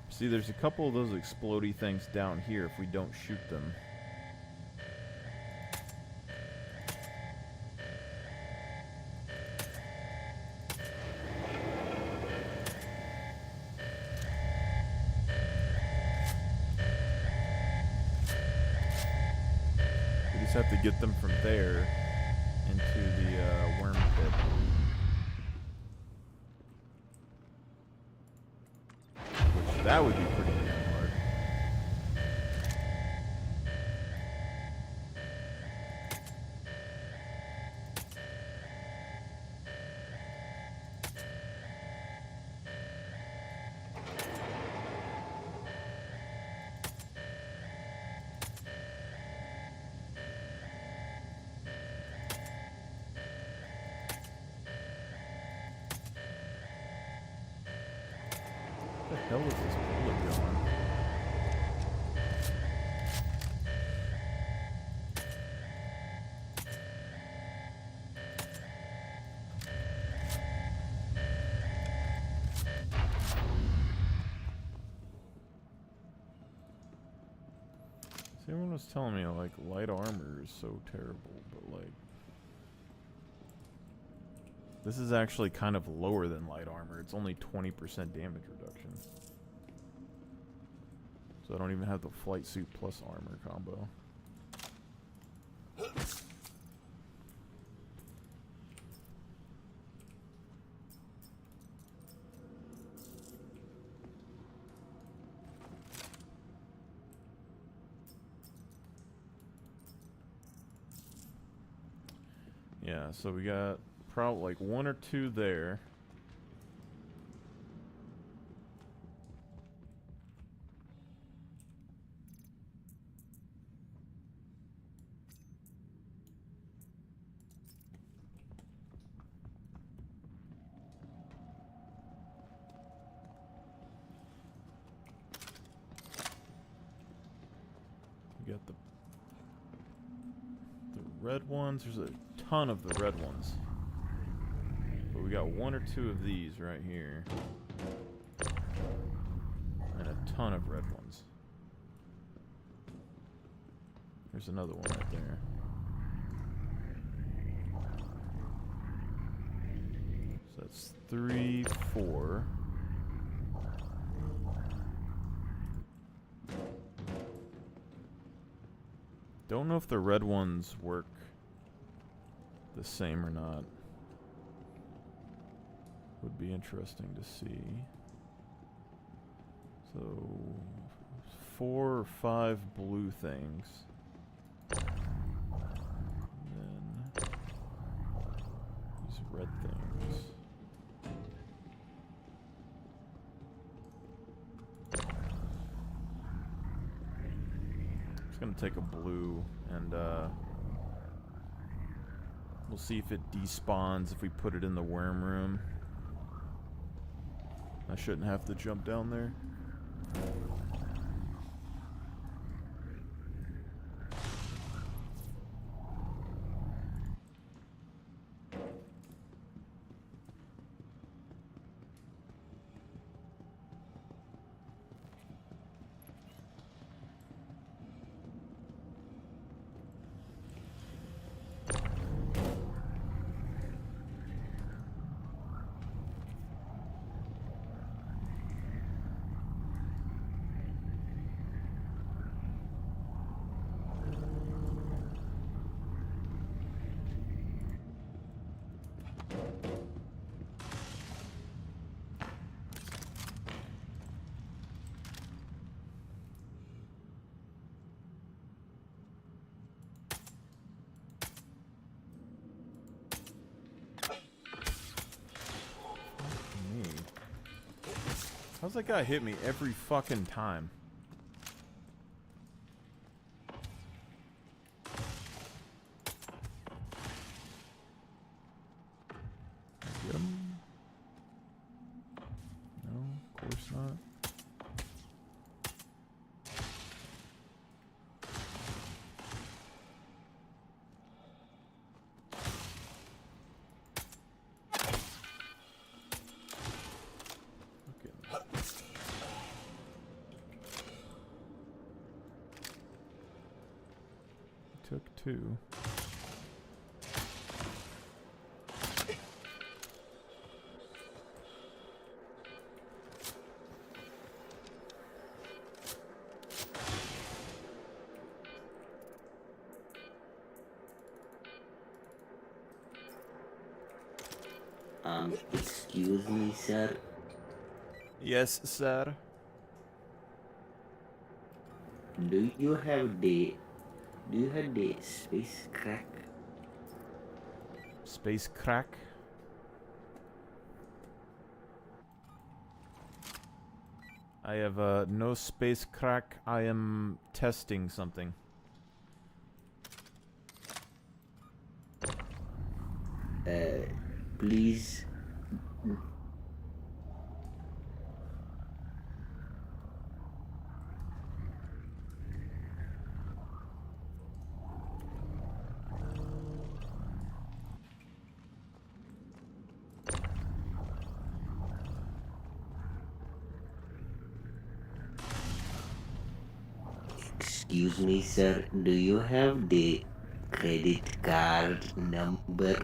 See, there's a couple of those explodey things down here if we don't shoot them. Have to get them from there into the worm pit. Which that would be pretty damn hard. What the hell is this bullet going? See, everyone was telling me like light armor is so terrible, but like this is actually kind of lower than light armor. It's only 20% damage reduction. So I don't even have the flight suit plus armor combo. Yeah, so we got probably like one or two there. We got the red ones. There's a ton of the red ones. But we got one or two of these right here. And a ton of red ones. There's another one right there. So that's 3, 4. don't know if the red ones work the same or not. Would be interesting to see. So 4 or 5 blue things. And then these red things. Just gonna take a blue and we'll see if it despawns if we put it in the worm room. I shouldn't have to jump down there. How's that guy hit me every fucking time? Get him? No, of course not. Took 2. Excuse me, sir. Yes, sir. Do you have the space crack? Space crack? I have no space crack. I am testing something. Please. Excuse me, sir. Do you have the credit card number?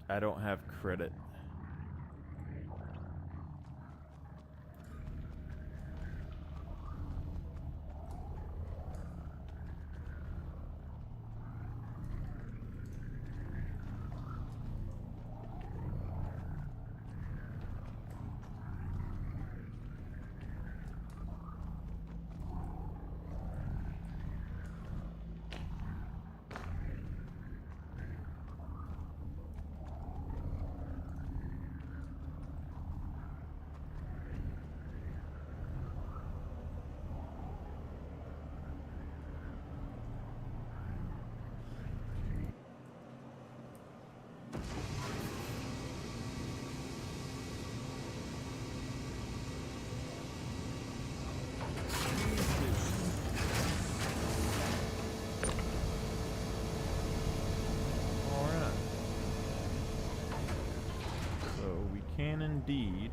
I don't have credit. Can indeed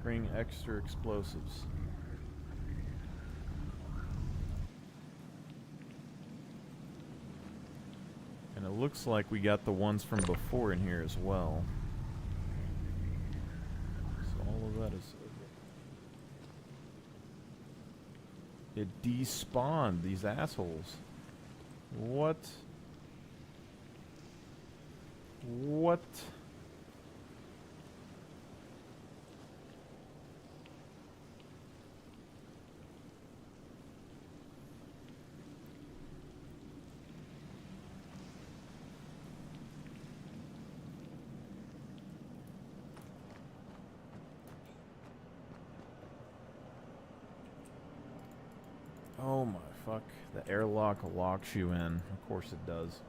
bring extra explosives. And it looks like we got the ones from before in here as well. It despawned these assholes. What? What? Oh my fuck. The airlock locks you in. Of course it does.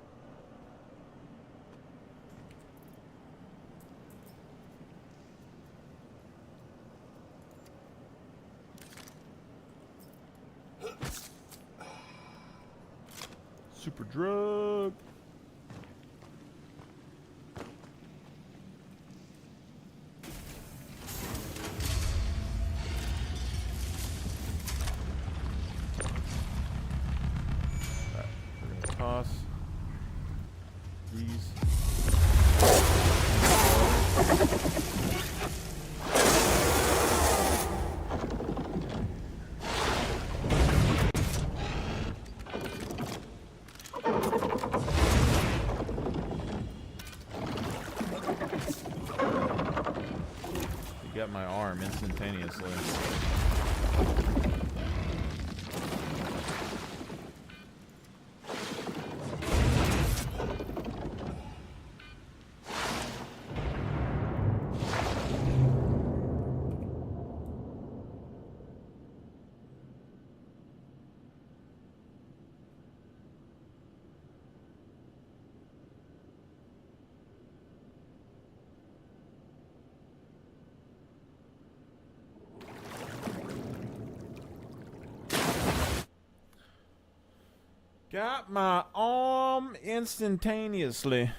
Super drug. Toss these. You got my arm instantaneously. Got my arm instantaneously.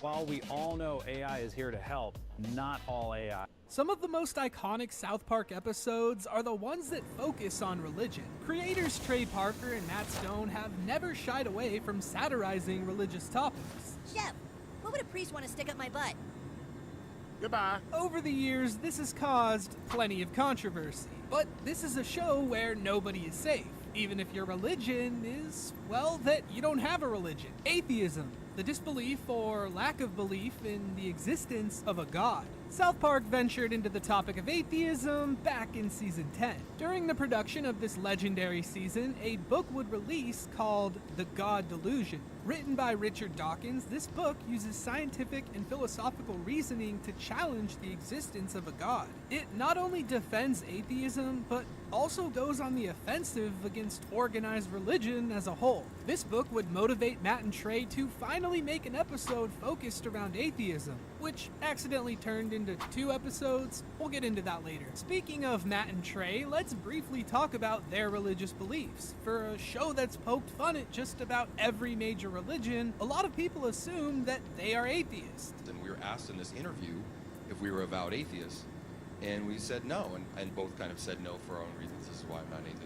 While we all know AI is here to help, not all AI. Some of the most iconic South Park episodes are the ones that focus on religion. Creators Trey Parker and Matt Stone have never shied away from satirizing religious topics. Chef, what would a priest want to stick up my butt? Goodbye. Over the years, this has caused plenty of controversy. But this is a show where nobody is safe. Even if your religion is, well, that you don't have a religion. Atheism, the disbelief or lack of belief in the existence of a god. South Park ventured into the topic of atheism back in season 10. During the production of this legendary season, a book would release called The God Delusion. Written by Richard Dawkins, this book uses scientific and philosophical reasoning to challenge the existence of a god. It not only defends atheism, but also goes on the offensive against organized religion as a whole. This book would motivate Matt and Trey to finally make an episode focused around atheism, which accidentally turned into 2 episodes. We'll get into that later. Speaking of Matt and Trey, let's briefly talk about their religious beliefs. For a show that's poked fun at just about every major religion, a lot of people assume that they are atheists. And we were asked in this interview if we were avowed atheists, and we said no, and both kind of said no for our own reasons. This is why I'm not atheist.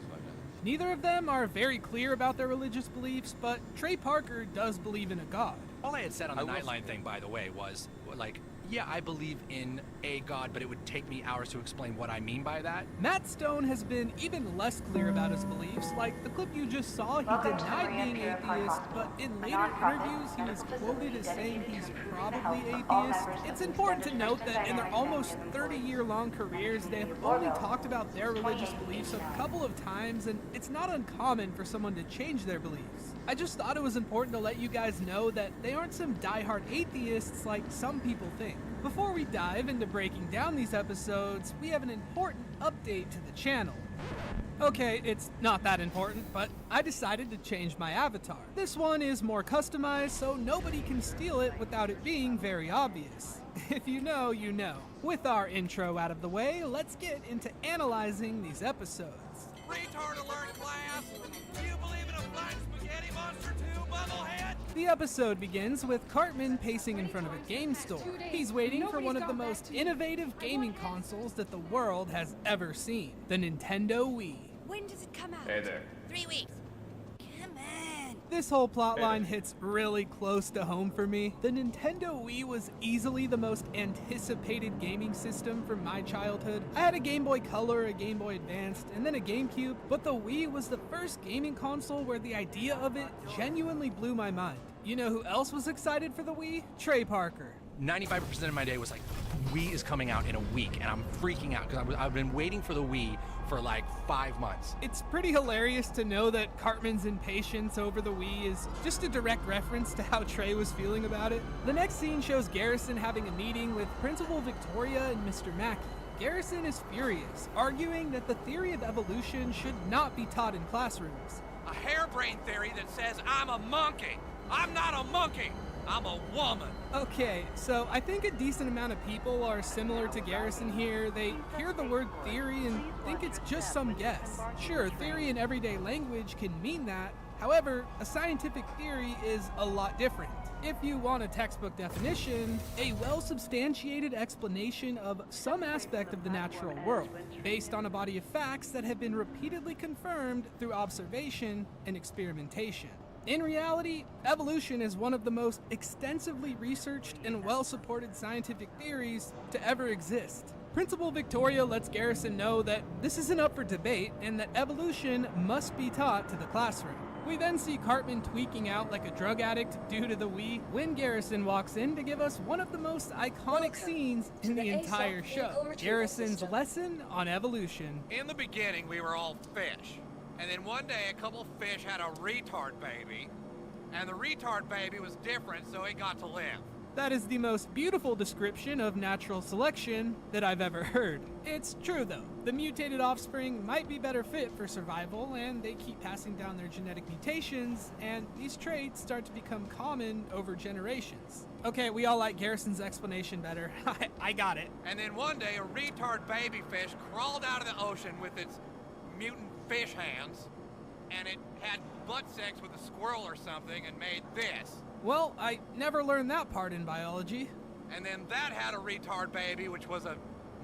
Neither of them are very clear about their religious beliefs, but Trey Parker does believe in a god. All I had said on the Nightline thing, by the way, was like, yeah, I believe in a god, but it would take me hours to explain what I mean by that. Matt Stone has been even less clear about his beliefs. Like the clip you just saw, he denied being atheist, but in later interviews he was quoted as saying he's probably atheist. It's important to note that in their almost 30-year-long careers, they have only talked about their religious beliefs a couple of times, and it's not uncommon for someone to change their beliefs. I just thought it was important to let you guys know that they aren't some diehard atheists like some people think. Before we dive into breaking down these episodes, we have an important update to the channel. Okay, it's not that important, but I decided to change my avatar. This one is more customized, so nobody can steal it without it being very obvious. If you know, you know. With our intro out of the way, let's get into analyzing these episodes. Retard alert, class! Do you believe in a flying spaghetti monster too, bubblehead? The episode begins with Cartman pacing in front of a game store. He's waiting for one of the most innovative gaming consoles that the world has ever seen, the Nintendo Wii. When does it come out? Hey there. 3 weeks. Come on. This whole plotline hits really close to home for me. The Nintendo Wii was easily the most anticipated gaming system from my childhood. I had a Game Boy Color, a Game Boy Advanced, and then a GameCube, but the Wii was the first gaming console where the idea of it genuinely blew my mind. You know who else was excited for the Wii? Trey Parker. 95% of my day was like, Wii is coming out in a week, and I'm freaking out because I've been waiting for the Wii for like 5 months. It's pretty hilarious to know that Cartman's impatience over the Wii is just a direct reference to how Trey was feeling about it. The next scene shows Garrison having a meeting with Principal Victoria and Mr. Mackey. Garrison is furious, arguing that the theory of evolution should not be taught in classrooms. A harebrained theory that says I'm a monkey. I'm not a monkey. I'm a woman. Okay, so I think a decent amount of people are similar to Garrison here. They hear the word theory and think it's just some guess. Sure, theory in everyday language can mean that. However, a scientific theory is a lot different. If you want a textbook definition, a well-substantiated explanation of some aspect of the natural world, based on a body of facts that have been repeatedly confirmed through observation and experimentation. In reality, evolution is one of the most extensively researched and well-supported scientific theories to ever exist. Principal Victoria lets Garrison know that this isn't up for debate and that evolution must be taught to the classroom. We then see Cartman tweaking out like a drug addict due to the Wii when Garrison walks in to give us one of the most iconic scenes in the entire show, Garrison's lesson on evolution. In the beginning, we were all fish. And then one day, a couple of fish had a retard baby. And the retard baby was different, so it got to live. That is the most beautiful description of natural selection that I've ever heard. It's true though, the mutated offspring might be better fit for survival and they keep passing down their genetic mutations and these traits start to become common over generations. Okay, we all like Garrison's explanation better. I got it. And then one day a retard baby fish crawled out of the ocean with its mutant fish hands and it had butt sex with a squirrel or something and made this. Well, I never learned that part in biology. And then that had a retard baby, which was a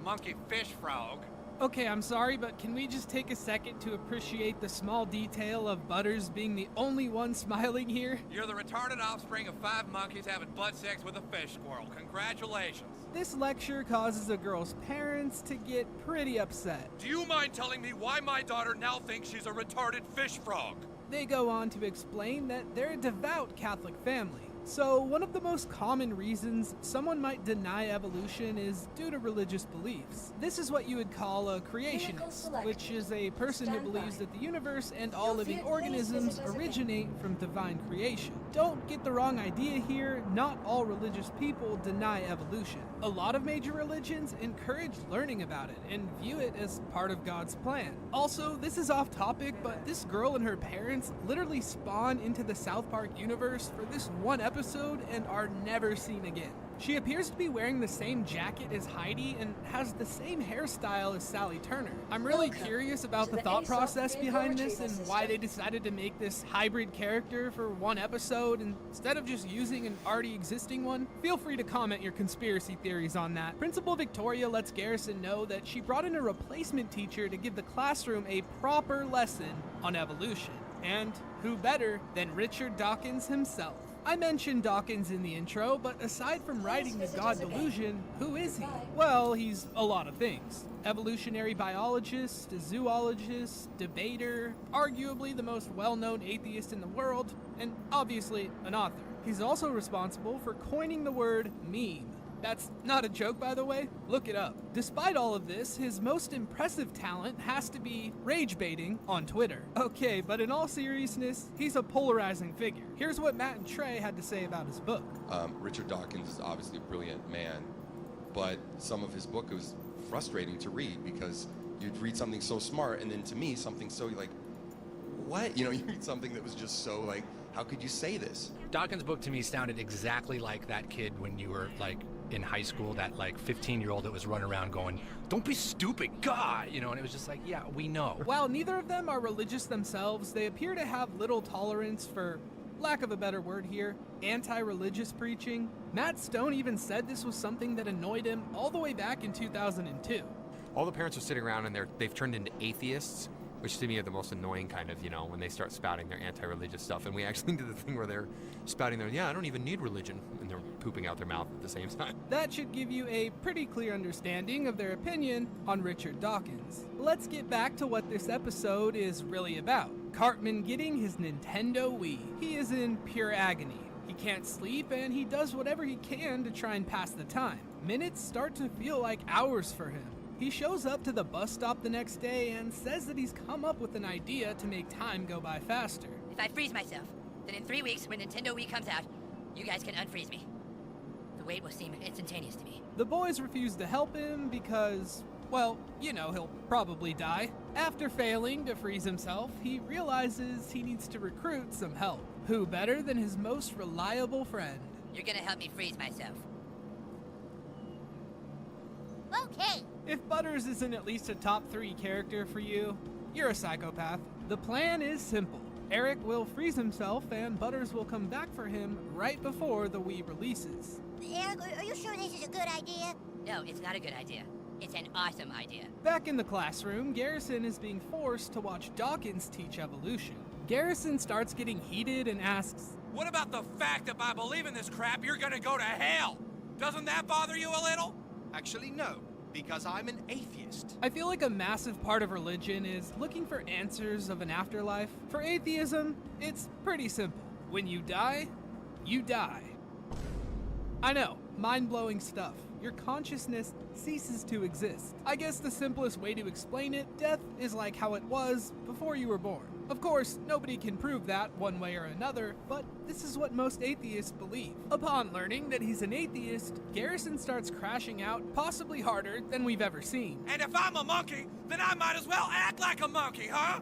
monkey fish frog. Okay, I'm sorry, but can we just take a second to appreciate the small detail of Butters being the only one smiling here? You're the retarded offspring of 5 monkeys having butt sex with a fish squirrel. Congratulations. This lecture causes a girl's parents to get pretty upset. Do you mind telling me why my daughter now thinks she's a retarded fish frog? They go on to explain that they're a devout Catholic family. So, one of the most common reasons someone might deny evolution is due to religious beliefs. This is what you would call a creationist, which is a person who believes that the universe and all living organisms originate from divine creation. Don't get the wrong idea here, not all religious people deny evolution. A lot of major religions encourage learning about it and view it as part of God's plan. Also, this is off topic, but this girl and her parents literally spawn into the South Park universe for this one episode and are never seen again. She appears to be wearing the same jacket as Heidi and has the same hairstyle as Sally Turner. I'm really curious about the thought process behind this and why they decided to make this hybrid character for one episode instead of just using an already existing one. Feel free to comment your conspiracy theories on that. Principal Victoria lets Garrison know that she brought in a replacement teacher to give the classroom a proper lesson on evolution. And who better than Richard Dawkins himself? I mentioned Dawkins in the intro, but aside from writing The God Delusion, who is he? Well, he's a lot of things. Evolutionary biologist, a zoologist, debater, arguably the most well-known atheist in the world, and obviously an author. He's also responsible for coining the word meme. That's not a joke, by the way. Look it up. Despite all of this, his most impressive talent has to be rage baiting on Twitter. Okay, but in all seriousness, he's a polarizing figure. Here's what Matt and Trey had to say about his book. Richard Dawkins is obviously a brilliant man, but some of his book was frustrating to read because you'd read something so smart, and then to me, something so like, what? You know, you read something that was just so like, how could you say this? Dawkins' book to me sounded exactly like that kid when you were like in high school, that like 15-year-old that was running around going, "Don't be stupid, God," you know, and it was just like, yeah, we know. While neither of them are religious themselves, they appear to have little tolerance for, lack of a better word here, anti-religious preaching. Matt Stone even said this was something that annoyed him all the way back in 2002. All the parents are sitting around and they've turned into atheists, which to me are the most annoying kind of, you know, when they start spouting their anti-religious stuff. And we actually did the thing where they're spouting their, yeah, I don't even need religion, and they're pooping out their mouth at the same time. That should give you a pretty clear understanding of their opinion on Richard Dawkins. Let's get back to what this episode is really about. Cartman getting his Nintendo Wii. He is in pure agony. He can't sleep, and he does whatever he can to try and pass the time. Minutes start to feel like hours for him. He shows up to the bus stop the next day and says that he's come up with an idea to make time go by faster. If I freeze myself, then in 3 weeks, when Nintendo Wii comes out, you guys can unfreeze me. The wait will seem instantaneous to me. The boys refuse to help him because, well, you know, he'll probably die. After failing to freeze himself, he realizes he needs to recruit some help. Who better than his most reliable friend? You're gonna help me freeze myself. Okay. If Butters isn't at least a top 3 character for you, you're a psychopath. The plan is simple. Eric will freeze himself and Butters will come back for him right before the Wii releases. Eric, are you sure this is a good idea? No, it's not a good idea. It's an awesome idea. Back in the classroom, Garrison is being forced to watch Dawkins teach evolution. Garrison starts getting heated and asks, "What about the fact that by believing this crap, you're gonna go to hell? Doesn't that bother you a little?" Actually, no, because I'm an atheist. I feel like a massive part of religion is looking for answers of an afterlife. For atheism, it's pretty simple. When you die, you die. I know, mind-blowing stuff. Your consciousness ceases to exist. I guess the simplest way to explain it, death is like how it was before you were born. Of course, nobody can prove that one way or another, but this is what most atheists believe. Upon learning that he's an atheist, Garrison starts crashing out, possibly harder than we've ever seen. And if I'm a monkey, then I might as well act like a monkey, huh?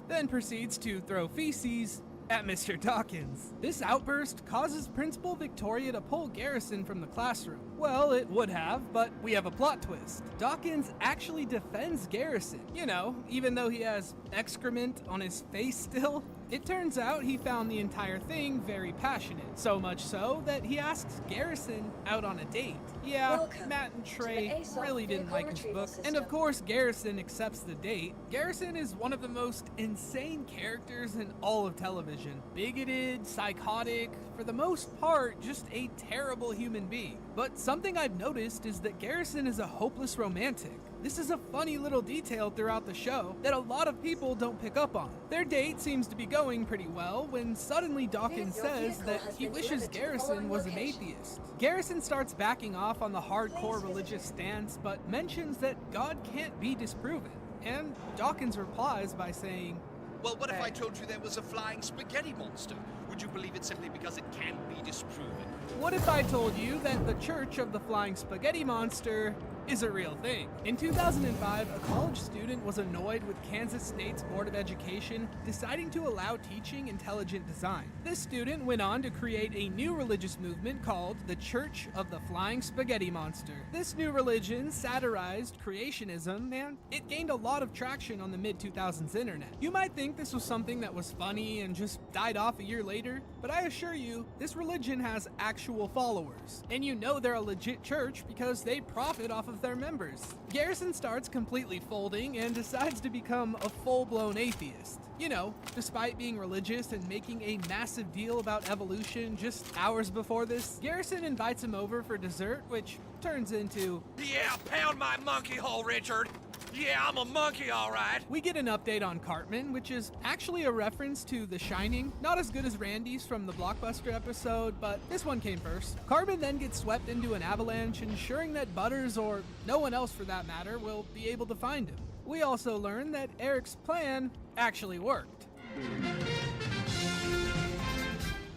Then proceeds to throw feces at Mr. Dawkins. This outburst causes Principal Victoria to pull Garrison from the classroom. Well, it would have, but we have a plot twist. Dawkins actually defends Garrison. You know, even though he has excrement on his face still. It turns out he found the entire thing very passionate. So much so that he asks Garrison out on a date. Yeah, Welcome Matt and to Trey the ASOP really didn't vehicle like his retrieval book. system. And of course, Garrison accepts the date. Garrison is one of the most insane characters in all of television. Bigoted, psychotic, for the most part, just a terrible human being. But something I've noticed is that Garrison is a hopeless romantic. this is a funny little detail throughout the show that a lot of people don't pick up on. Their date seems to be going pretty well when suddenly Dawkins says that he wishes Garrison was an atheist. Garrison starts backing off on the hardcore religious stance, but mentions that God can't be disproven. And Dawkins replies by saying, Well, what if I told you there was a flying spaghetti monster? Would you believe it simply because it can't be disproven? what if I told you that the Church of the Flying Spaghetti Monster is a real thing? In 2005, a college student was annoyed with Kansas State's Board of Education deciding to allow teaching intelligent design. This student went on to create a new religious movement called the Church of the Flying Spaghetti Monster. This new religion satirized creationism, and it gained a lot of traction on the mid-2000s internet. You might think this was something that was funny and just died off a year later, but I assure you, this religion has actual followers. And you know they're a legit church because they profit off of their members. Garrison starts completely folding and decides to become a full-blown atheist. You know, despite being religious and making a massive deal about evolution just hours before this, Garrison invites him over for dessert, which turns into, Yeah, pound my monkey hole, Richard. Yeah, I'm a monkey, all right. We get an update on Cartman, which is actually a reference to The Shining. Not as good as Randy's from the Blockbuster episode, but this one came first. Cartman then gets swept into an avalanche, ensuring that Butters, or no one else for that matter, will be able to find him. We also learn that Eric's plan actually worked.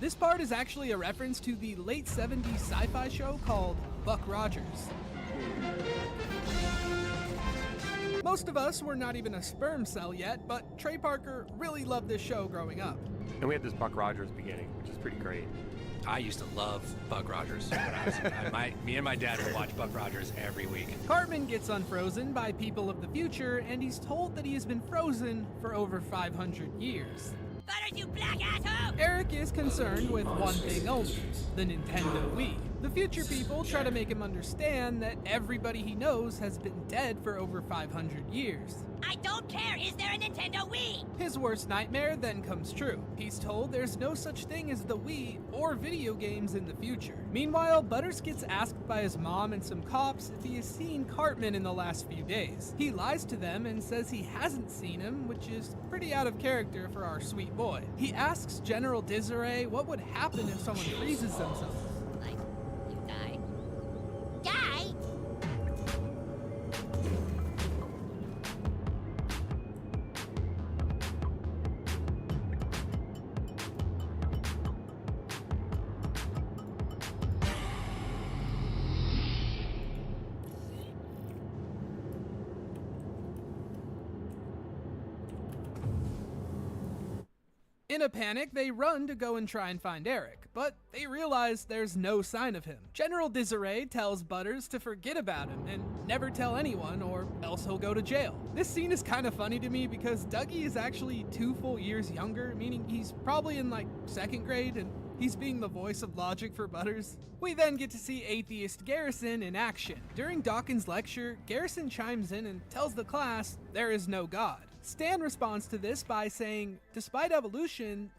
This part is actually a reference to the late 70s sci-fi show called Buck Rogers. Most of us were not even a sperm cell yet, but Trey Parker really loved this show growing up. And we had this Buck Rogers beginning, which is pretty great. I used to love Buck Rogers. Me and my dad would watch Buck Rogers every week. Cartman gets unfrozen by people of the future, and he's told that he has been frozen for over 500 years. Butters, you black asshole! Eric is concerned with one thing only, the Nintendo Wii. The future people try to make him understand that everybody he knows has been dead for over 500 years. I don't care! Is there a Nintendo Wii? His worst nightmare then comes true. He's told there's no such thing as the Wii or video games in the future. Meanwhile, Butters gets asked by his mom and some cops if he has seen Cartman in the last few days. He lies to them and says he hasn't seen him, which is pretty out of character for our sweet boy. He asks General Desiree what would happen if someone freezes themselves. Like, you die? Die? In a panic, they run to go and try and find Eric, but they realize there's no sign of him. General Desiree tells Butters to forget about him and never tell anyone or else he'll go to jail. This scene is kind of funny to me because Dougie is actually 2 full years younger, meaning he's probably in like 2nd grade and he's being the voice of logic for Butters. We then get to see atheist Garrison in action. During Dawkins' lecture, Garrison chimes in and tells the class there is no God. Stan responds to this by saying, despite evolution,